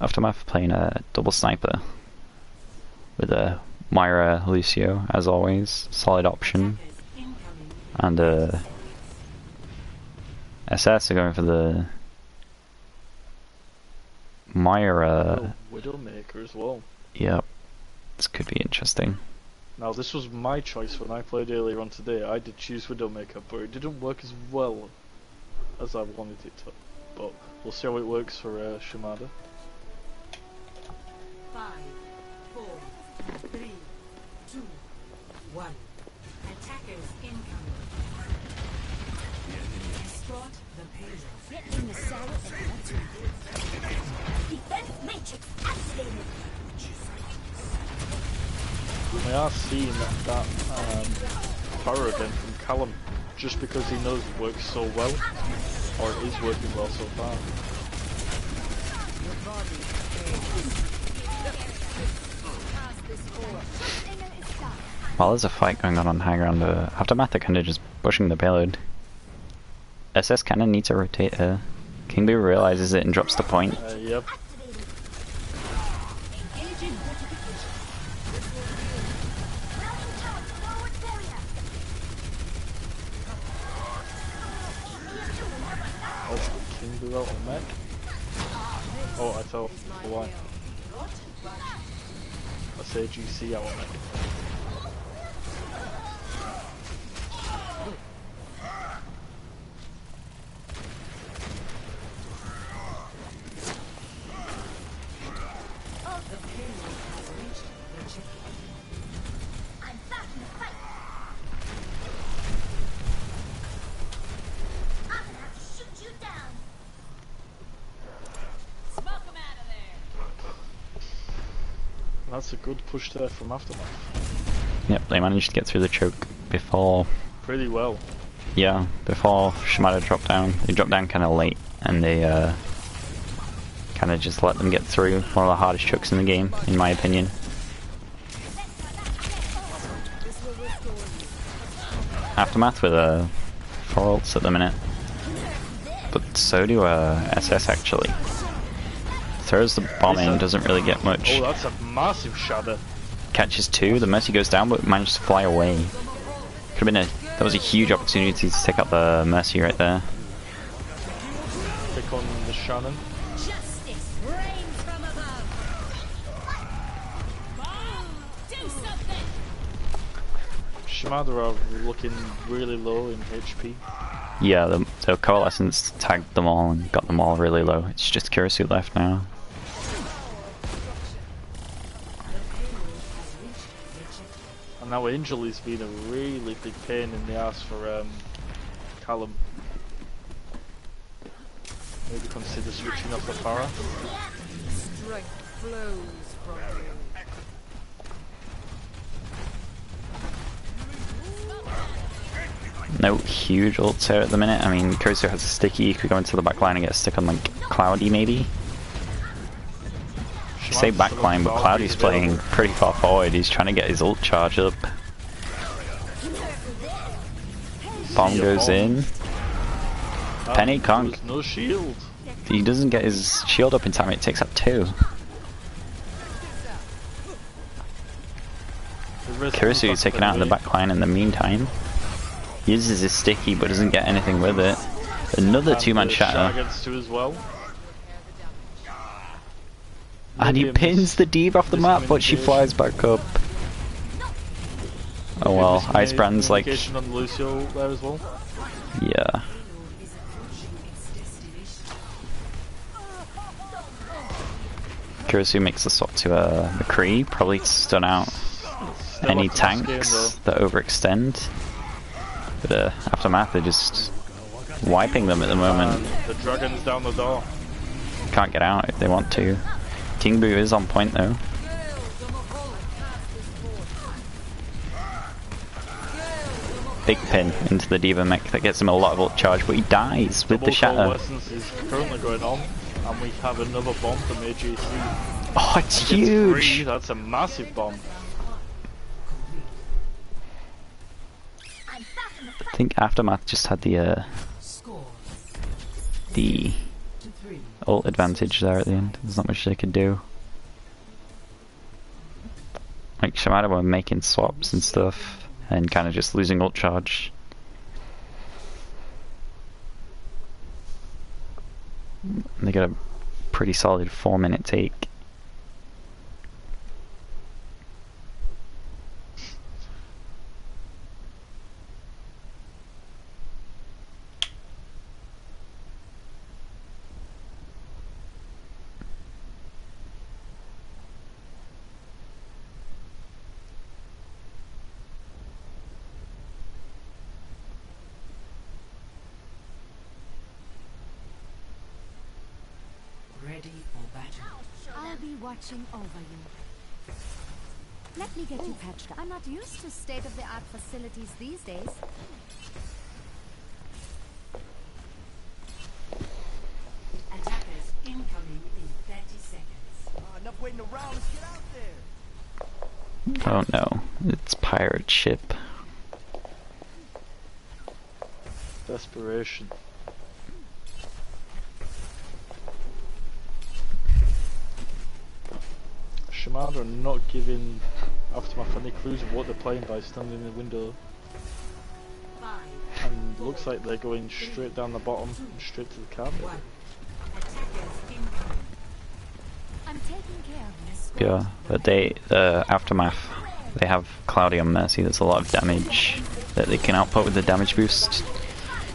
Aftermath playing a double sniper with a Myra Lucio as always, solid option, and SS are going for the Myra. Widowmaker as well. Yep, this could be interesting. Now this was my choice when I played earlier on today. I did choose Widowmaker, but it didn't work as well as I wanted it to. But we'll see how it works for Shimada. 5, 4, 3, 2, 1. Attackers incoming. Escort the payload. Get in the saddle and let's move. Defense matrix activated. We are seeing that power again from Callum, just because he knows it works so well, or it is working well so far. While there's a fight going on high ground, Aftermath are kind of just pushing the payload. SS kind of needs to rotate her. Kingbeaver realizes it and drops the point. Yep. King out on mech. Oh, I thought why. I say GC out on mech. I'm back in the fight. I'm gonna have to shoot you down. Smoke 'em out of there. That's a good push there from Aftermath. Yep, they managed to get through the choke before. Pretty well. Yeah, before Shimada dropped down. They dropped down kind of late, and they kind of just let them get through. One of the hardest chokes in the game, in my opinion. Aftermath with 4 ults at the minute, but so do SS actually. Throws the bomb in, doesn't really get much. Oh, that's a massive shadow. Catches 2, the Mercy goes down, but managed to fly away. Could have been that was a huge opportunity to take out the Mercy right there. Pick on the Shannon. Justice reigns from above. Do something. Shimada are looking really low in HP. Yeah, the Coalescence tagged them all and got them all really low. It's just Kirisu left now. And now Angel has been a really big pain in the ass for Callum. Maybe consider switching off the Farah. Strength flows from you. No huge ults here at the minute. I mean, Kurisu has a sticky, he could go into the back line and get stuck on like Cloudy maybe. I say back line, but Cloudy's playing pretty far forward. He's trying to get his ult charge up. Bomb goes in. Penny can't. No shield. He doesn't get his shield up in time. It takes up 2. Kurisu is taken out in the back line in the meantime. Uses his sticky but doesn't get anything with it. Another 2-man shatter. As well. And he pins the Diva off the map, but she flies back up. Oh well, Icebrand's like... on Lucio there as well. Yeah. Kurisu makes the swap to McCree, probably to stun out any tanks that overextend. But Aftermath, they're just wiping them at the moment. The dragon's down the door. Can't get out if they want to. King Boo is on point though. Big pin into the Diva mech that gets him a lot of ult charge, but he dies with the shatter. Essence is currently going on, and we have another bomb from AJ3. Oh, it's huge! That's a massive bomb. I think Aftermath just had the ult advantage there at the end. There's not much they could do. Like Shimada were making swaps and stuff, and kind of just losing ult charge. They got a pretty solid 4-minute take. Ready for battle. I'll be watching over you. Let me get you patched up. I'm not used to state-of-the-art facilities these days. Attackers incoming in 30 seconds. Enough waiting around, let's get out there. Oh no, it's pirate ship. Desperation. Shimada are not giving Aftermath any clues of what they're playing by standing in the window. And looks like they're going straight down the bottom and straight to the carpet. I'm taking care of this. Yeah, but Aftermath, they have Cloudy on Mercy. There's a lot of damage that they can output with the damage boost.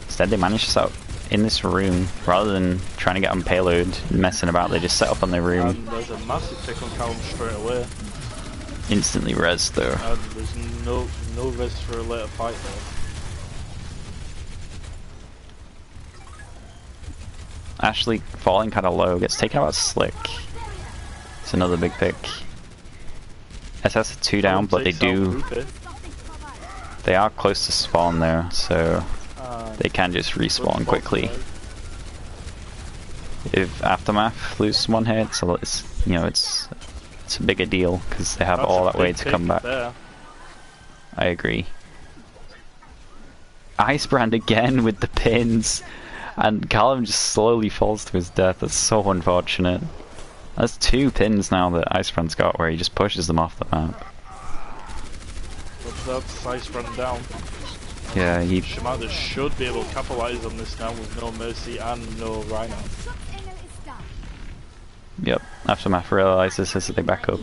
Instead they managed to set up in this room, rather than trying to get on payload and messing about, they just set up on their room. And there's a massive pick on Talon straight away. Instantly res though. And there's no res for a later fight though. Ashley falling kind of low, gets taken out by Slick. It's another big pick. SS 2 down, but they are close to spawn there, so they can just respawn quickly. If Aftermath loses one hit, it's a bigger deal because they have all that way to come back. There. I agree. Icebrand again with the pins, and Callum just slowly falls to his death. That's so unfortunate. That's 2 pins now that Icebrand's got, where he just pushes them off the map. But that's Icebrand down. Yeah, Shimada should be able to capitalize on this now with no Mercy and no Rhino. Yep. Aftermath realizes this as they back up,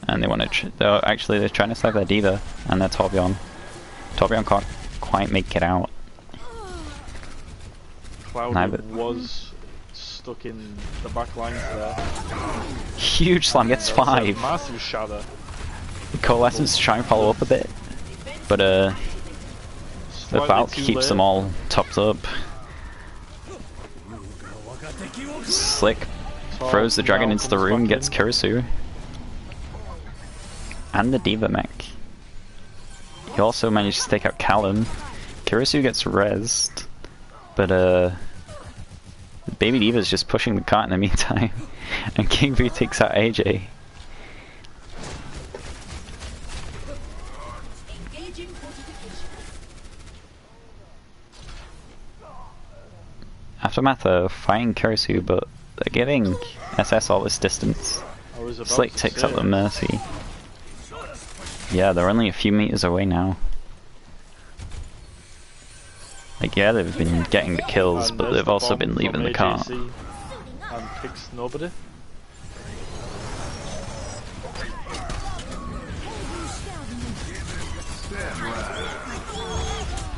and they want to. They're trying to save their Diva and their Torbjorn. Torbjorn can't quite make it out. Cloudy was stuck in the back lines there. Huge slam, gets 5. Massive shatter. Coalescence try and follow up a bit, but the Valk keeps them all topped up. Slick throws the dragon into the room, gets Kurisu. And the Diva mech. He also managed to take out Callum. Kirisu gets rezzed, but Baby Diva's just pushing the cart in the meantime, and King Boo takes out AJ. Aftermath are fighting Kirisu, but they're giving SS all this distance. Slick takes up the Mercy. Yeah, they're only a few meters away now. Like, yeah, they've been getting the kills, but they've also been leaving the cart. And picks nobody.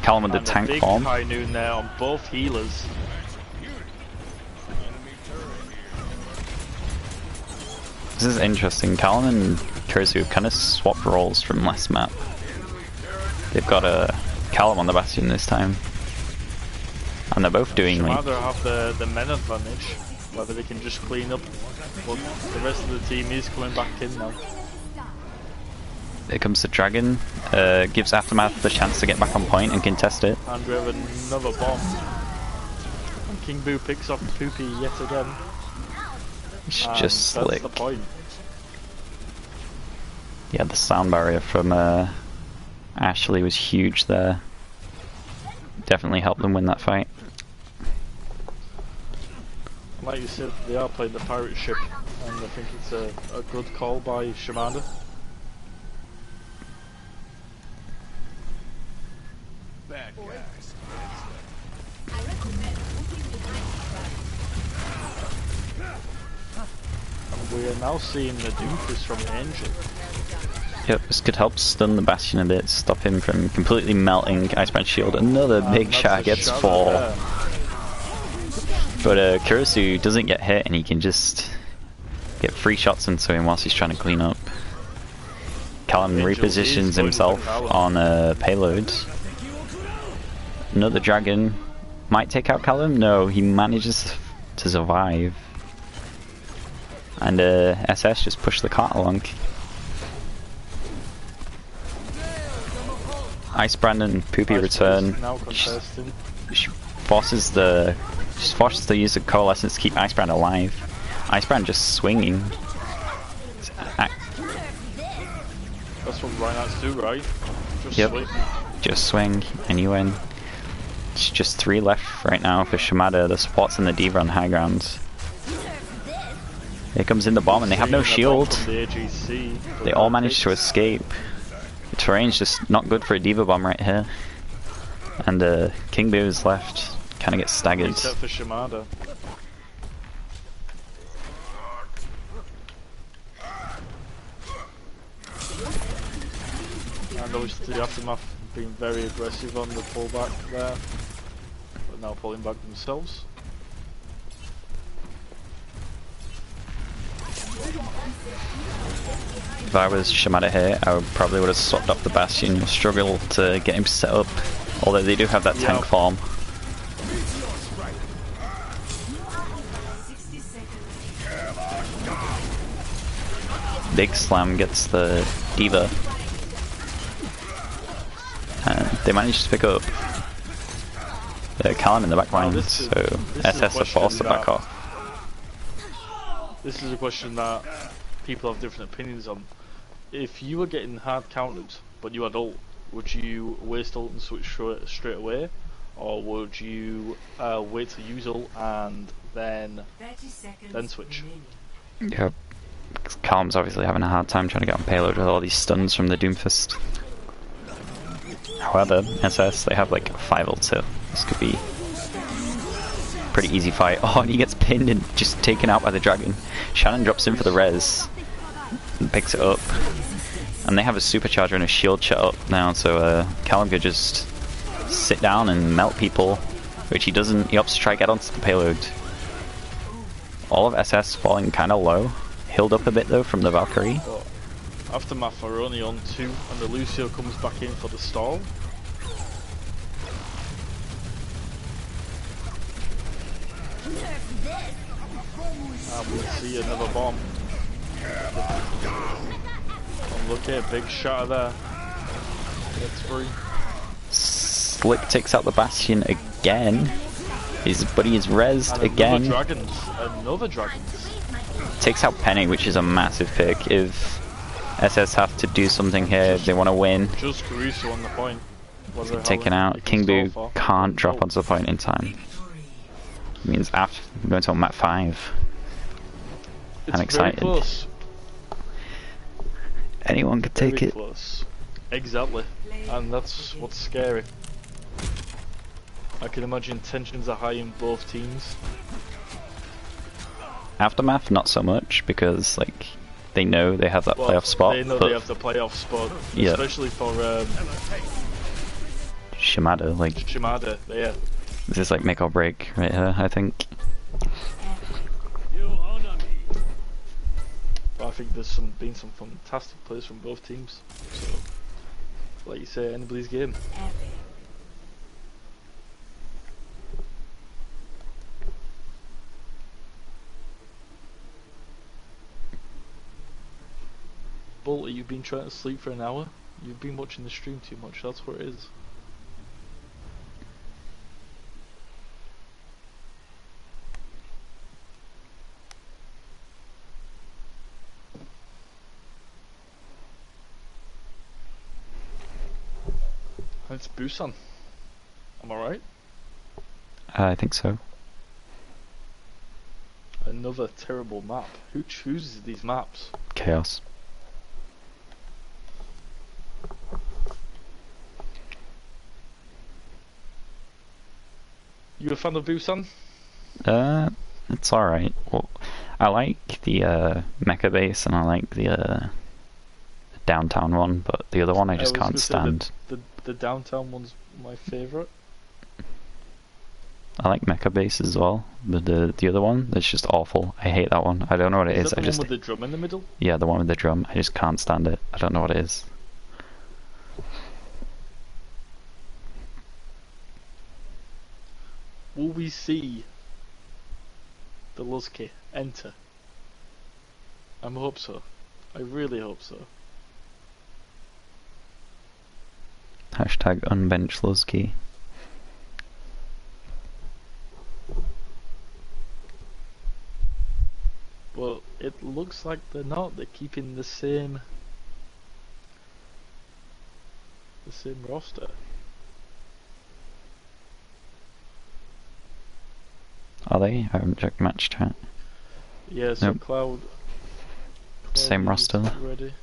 Talon with the tank bomb. High noon there on both healers. This is interesting. Talon and Kirisu kind of swapped roles from last map. They've got a Callum on the Bastion this time. And they're both doing like... Rather have the men advantage, whether they can just clean up, but the rest of the team is coming back in now. Here comes the Dragon, gives Aftermath the chance to get back on point and contest it. And we have another bomb. And King Boo picks off Poopy yet again. It's And just slick. That's the point. Yeah, the sound barrier from Ashley was huge there. Definitely helped them win that fight. Like you said, they are playing the pirate ship, and I think it's a good call by Shimada. Bad guys. And we are now seeing the Doomfist from Angel. Yep, this could help stun the Bastion a bit, stop him from completely melting Iceman Shield. Another big shot gets 4. But Kirisu doesn't get hit and he can just get 3 shots into him whilst he's trying to clean up. Callum repositions himself on a payload. Another Dragon might take out Callum. No, he manages to survive. And SS just push the cart along. Icebrand and Poopy return. She forces the use of Coalescence to keep Icebrand alive. Icebrand just swinging. That's what Reinhardt's do, right? Just yep. swing. Just swing and you win. It's just 3 left right now for Shimada. The supports and the Diva on high ground. Here comes in the bomb and they have no shield. They all managed to escape. The terrain's just not good for a Diva bomb right here. And King Boo is left. Kind of gets staggered. Except for Shimada. And obviously the Aftermath being very aggressive on the pullback there. But now pulling back themselves. If I was Shimada here, I probably would have swapped up the Bastion. You'll struggle to get him set up. Although they do have that tank farm. Big Slam gets the Diva. And they managed to pick up Callum in the back line, so SS are forced to back off. This is a question that people have different opinions on. If you were getting hard countered, but you had ult, would you waste ult and switch straight away? Or would you wait to use ult and then switch? Yep. Callum's obviously having a hard time trying to get on payload with all these stuns from the Doomfist. However, SS, they have like 5 ults here. This could be a pretty easy fight. Oh, and he gets pinned and just taken out by the Dragon. Shannon drops in for the res and picks it up. And they have a supercharger and a shield shut up now, so Callum could just sit down and melt people, which he doesn't. He opts to try to get onto the payload. All of SS falling kind of low. Healed up a bit though from the Valkyrie. But Aftermath are only on 2 and the Lucio comes back in for the stall. And we see another bomb. And look at big shot there. Gets free. Slick takes out the Bastion again. His buddy is rezzed And again. Another dragons. Takes out Penny, which is a massive pick. If SS have to do something here, if they want to win. Just Caruso on the point. Taken out. King Boo can't drop onto the point in time. Means after going to map 5. I'm excited. Very close. Anyone could take Very it. Close. Exactly. And that's what's scary. I can imagine tensions are high in both teams. Aftermath, not so much, because like they know they have that playoff spot. They know they have the playoff spot, yeah. Especially for Shimada, like Shimada. Yeah. This is like make or break right here, I think. But I think there's been some fantastic plays from both teams. So, like you say, anybody's game. Bull, you've been trying to sleep for an hour? You've been watching the stream too much, that's what it is. And it's Busan. Am I right? I think so. Another terrible map. Who chooses these maps? Chaos. You a fan of Busan? It's alright. Well, I like the mecha base and I like the downtown one, but the other one I just can't stand. The downtown one's my favourite. I like mecha base as well, but the other one, it's just awful. I hate that one. I don't know what it is. Is that the I just one with the drum in the middle? Yeah, the one with the drum. I just can't stand it. I don't know what it is. Will we see the Luzki enter? I hope so. I really hope so. Hashtag unbench Luzki. Well, it looks like they're not. They're keeping the same roster. Are they? I haven't checked match chat. Yeah, so Nope. Cloud Same is roster. ready.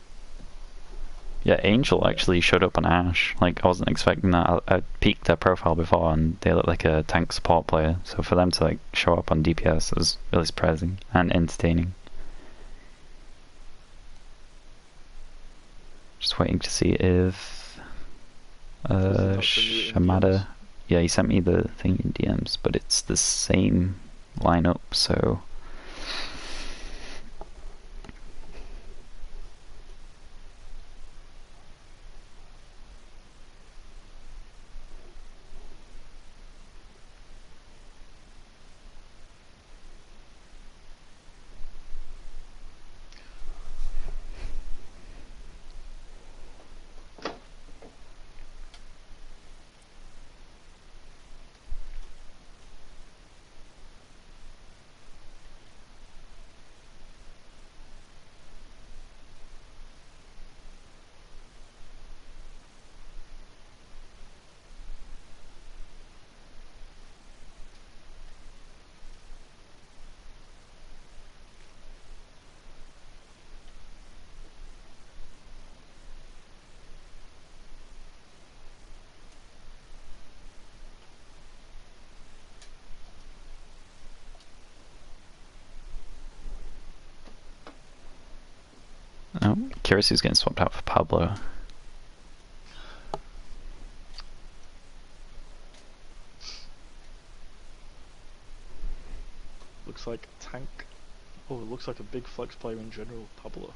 Yeah, Angel actually showed up on Ash. Like, I wasn't expecting that. I peeked their profile before and they look like a tank support player. So for them to like show up on DPS was really surprising and entertaining. Just waiting to see if Shamada. Yeah, he sent me the thing in DMs, but it's the same lineup, so oh, Curious who's getting swapped out for Pablo. Looks like a tank. Oh, it looks like a big flex player in general, Pablo.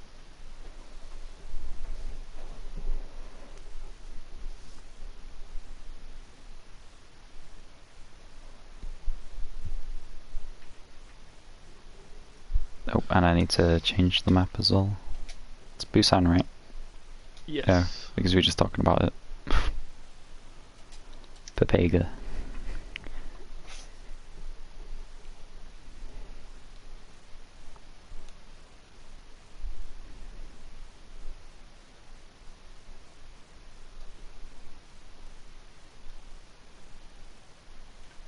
Oh, and I need to change the map as well. It's Busan, right? Yes. Yeah, because we were just talking about it. Pega.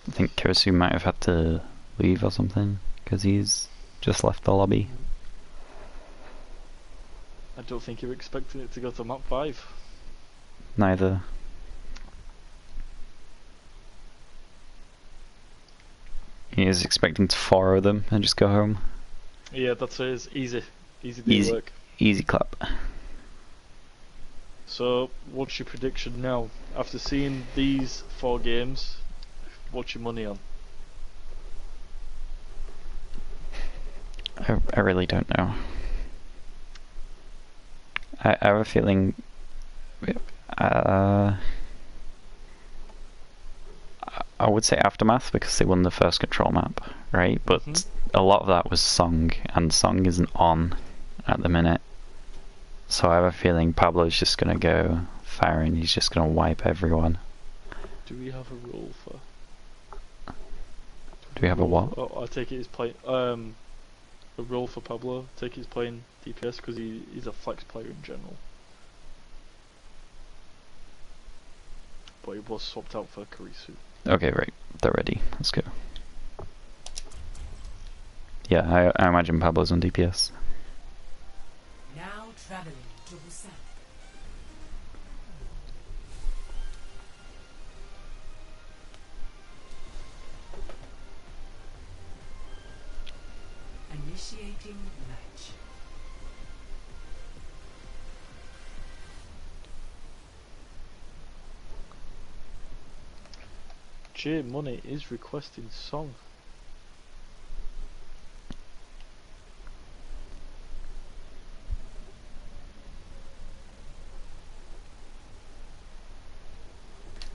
I think Kirisu might have had to leave or something, because he's just left the lobby. I don't think you're expecting it to go to map 5. Neither. He is expecting to 4 them and just go home. Yeah, that's it. It's easy. Easy day work. Easy clap. So, what's your prediction now? After seeing these 4 games, what's your money on? I really don't know. I have a feeling I would say Aftermath because they won the first control map, right? But a lot of that was Song, and Song isn't on at the minute. So I have a feeling Pablo's just gonna go fire and he's just gonna wipe everyone. Do we have a role for? Do we have a what? Oh, I take it he's playing a role for Pablo. I take it he's playing DPS because he's a flex player in general. But he was swapped out for Kirisu. Okay, right. They're ready. Let's go. Yeah, I imagine Pablo's on DPS. Now traveling to the south. Initiating match. J Money is requesting Song.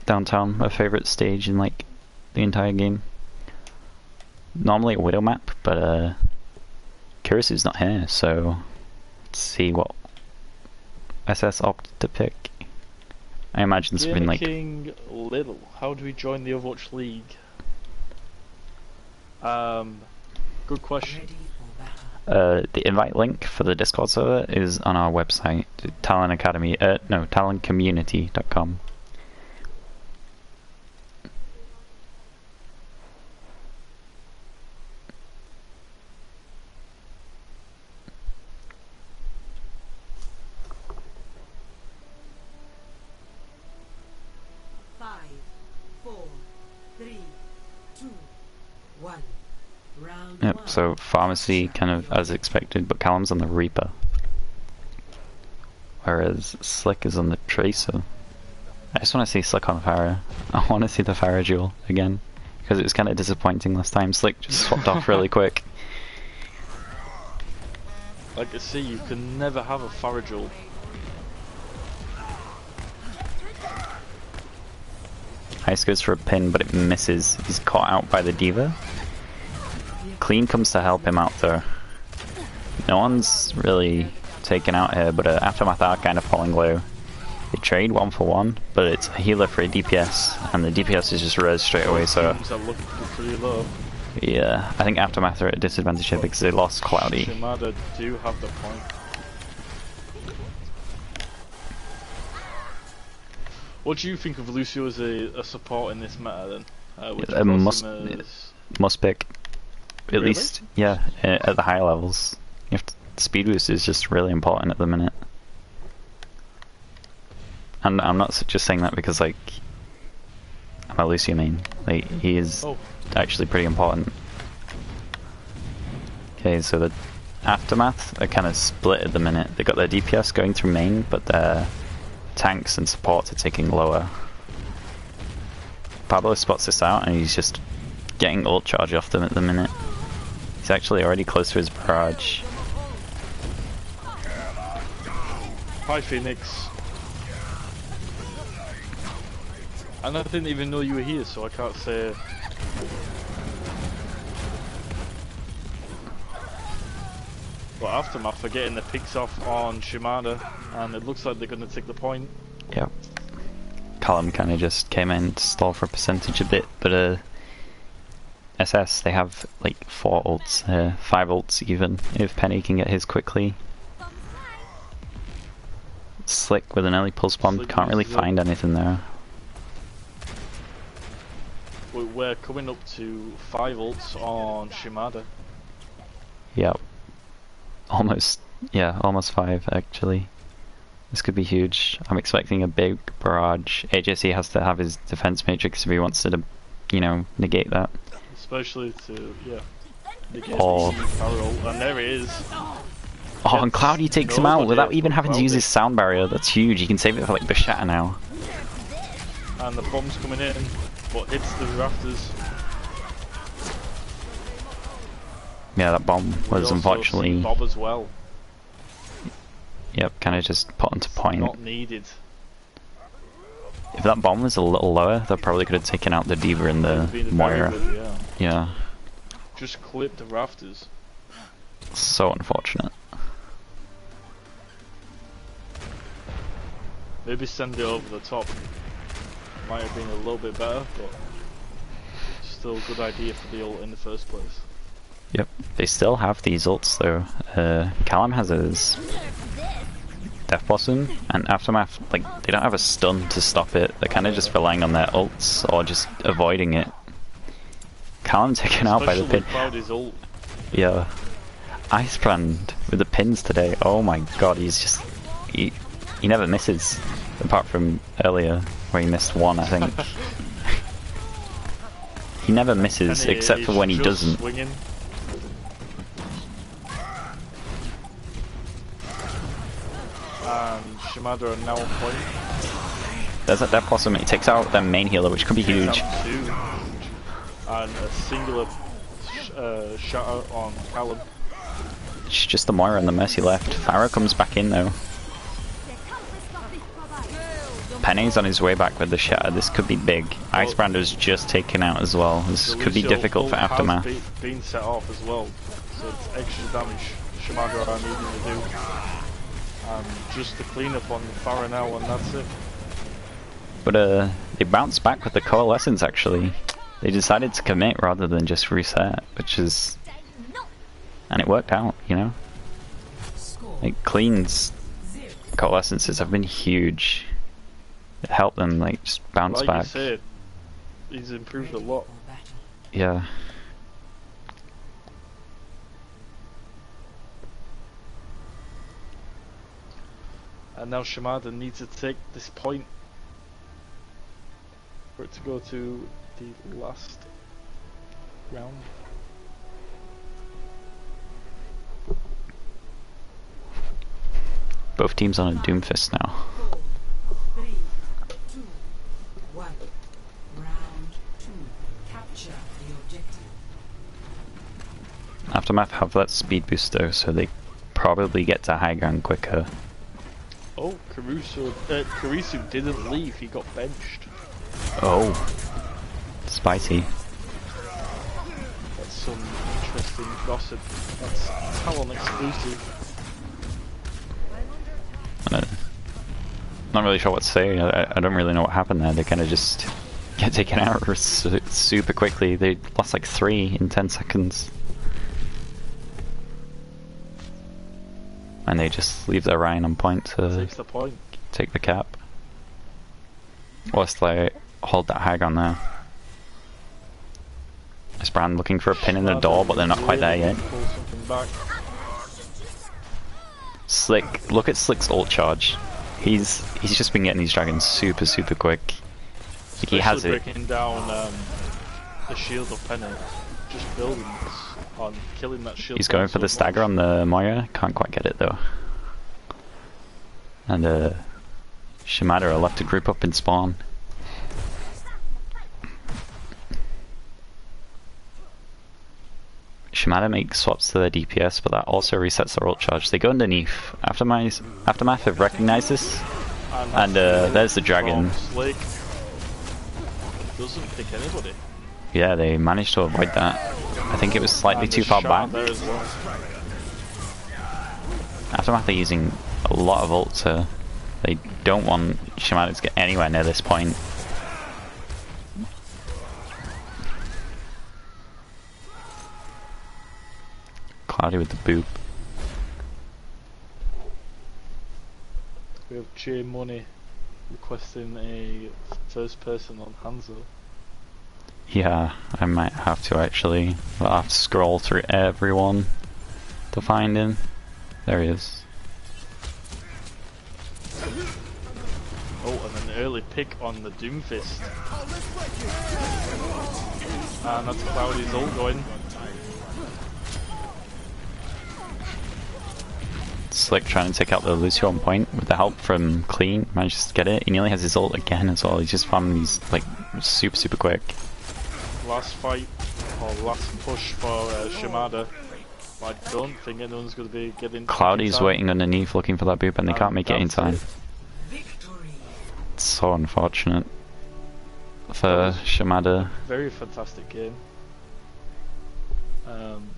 Downtown, my favourite stage in like the entire game. Normally a Widow map, but Kirisu's not here, so let's see what SS opted to pick. I imagine something like King Little. How do we join the Overwatch League? Good question. Ready for battle. the invite link for the Discord server is on our website, Talon Academy. No, TalonCommunity.com. Five, 4, 3, 2, 1. Round Yep. 1. So pharmacy, kind of as expected, but Callum's on the Reaper, whereas Slick is on the Tracer. I just want to see Slick on Pharah. I want to see the Pharah duel again, because it was kind of disappointing last time. Slick just swapped off really quick. Like I say, you can never have a Farajul. Ice goes for a pin, but it misses. He's caught out by the Diva. Clean comes to help him out though. No one's really taken out here, but Aftermath are kind of falling low. They trade 1 for 1, but it's a healer for a DPS, and the DPS is just res straight away, so Teams are looking pretty low. yeah, I think Aftermath are at a disadvantage here because they lost Cloudy. Shimada do have the point. What do you think of Lucio as a support in this meta then? Would you class him as... Must pick. At Really? least, yeah, at the higher levels. You have to, speed boost is just really important at the minute. And I'm not just saying that because, like, I'm a Lucio main. Like, he is actually pretty important. Okay, so the Aftermath are kind of split at the minute. They got their DPS going through main, but their tanks and supports are taking lower. Pablo spots this out and he's just getting ult charge off them at the minute. He's actually already close to his barrage. Hi Phoenix. And I didn't even know you were here, so I can't say... But Aftermath are getting the picks off on Shimada, and it looks like they're going to take the point. Yep. Talon kind of just came in to stall for a percentage a bit, but SS, they have like 4 ults, 5 ults even, if Penny can get his quickly. Slick with an early pulse bomb, Slick can't really uses it. find anything there. We're coming up to 5 ults on Shimada. Yep. Almost, yeah, almost 5 actually. This could be huge. I'm expecting a big barrage. AJC has to have his defense matrix if he wants to, you know, negate that. Especially to, yeah, negate Oh. the Pharaoh. And there it is. Oh, and Cloudy takes him out Nobody without even having to use Cloudy. his sound barrier. That's huge. He can save it for like the shatter now. And the bomb's coming in, but hits the rafters. Yeah, that bomb We was also unfortunately, see Bob as well. yep, kind of just put onto point. Not needed. If that bomb was a little lower, they probably could have taken out the Diva and the Been very Moira. good, yeah. Yeah, Just clipped the rafters. so unfortunate. Maybe send it over the top. Might have been a little bit better, but still a good idea for the ult in the first place. Yep, they still have these ults though. Callum has his Death Blossom, and Aftermath, like, they don't have a stun to stop it. They're kind of just relying on their ults or just avoiding it. Callum taken out by the Especially pin. Cloudy's ult. Yeah. Icebrand with the pins today. Oh my god, he's just... He never misses. Apart from earlier, where he missed one, I think. He never misses, And except for he's when he just doesn't. Swinging. And Shimada are now on point. There's that Death Blossom, he takes out their main healer, which could be huge. Down 2. And a singular shatter on Callum. It's just the Moira and the Mercy left. Pharaoh comes back in though. Penny's on his way back with the shatter. This could be big. Icebrand was just taken out as well. This could be Lucio difficult for ult has Aftermath. been set off as well, so it's extra damage Shimada are needing to do. Just the cleanup on Farah now, and that's it. But they bounced back with the Coalescence actually. They decided to commit rather than just reset, which is... And it worked out, you know? Like, Clean's Coalescences have been huge. It helped them, like, just bounce Like back. you said, he's improved a lot. Yeah. And now Shimada needs to take this point for it to go to the last round. Both teams on a Doomfist now. 4, 3, 2, 1. Round 2. Capture the objective. Aftermath have that speed boost though, so they probably get to high ground quicker. Oh, Karisu didn't leave, he got benched. Oh. Spicy. That's some interesting gossip. That's Talon exclusive. Not really sure what to say. I don't really know what happened there. They kind of just get taken out super quickly. They lost like 3 in 10 seconds. And they just leave their Ryan on point to Takes the point. take the cap. Whilst they hold that high ground there. Icebrand looking for a pin in the door, but they're not quite there yet. Pull something back. Slick, look at Slick's ult charge. He's just been getting these dragons super quick. Like he has it. Breaking down the shield of Penny. Just building on killing that shield. He's going for the stagger on the Moira. Can't quite get it though. And Shimada are left to group up in spawn. Shimada makes swaps to their DPS, but that also resets their ult charge. They go underneath. Aftermath have recognized this, and there's the dragon. Slick. Doesn't pick anybody. Yeah, they managed to avoid that. I think it was slightly And too the far shot back. there as well. Aftermath are using a lot of ults here. They don't want Shimada to get anywhere near this point. Cloudy with the boop. We have J Money requesting a first person on Hanzo. Yeah, I might have to actually. I'll have to scroll through everyone to find him. There he is. Oh, and an early pick on the Doomfist. And that's Cloudy's ult going. Slick trying to take out the Lucio on point with the help from Clean. Manages to get it. He nearly has his ult again as well. He's just farming these like super quick. Last fight, or last push for Shimada. I don't think anyone's going to be getting... Cloudy's waiting underneath looking for that boop and they can't make it in time. It's so unfortunate for Shimada. Very fantastic game.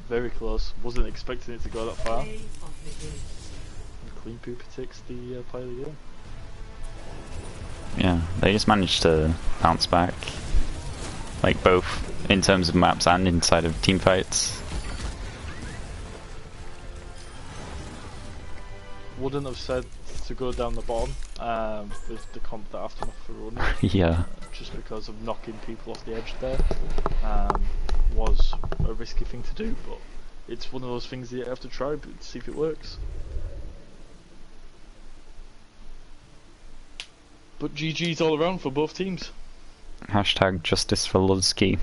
Very close. Wasn't expecting it to go that far. And Clean Pooper takes the play of the game. Yeah, they just managed to bounce back. Like both in terms of maps and inside of team fights. Wouldn't have said to go down the bottom with the comp that Aftermath for running. Yeah. Just because of knocking people off the edge there was a risky thing to do, but it's one of those things that you have to try but see if it works. But GG's all around for both teams. Hashtag justice for Ludsky.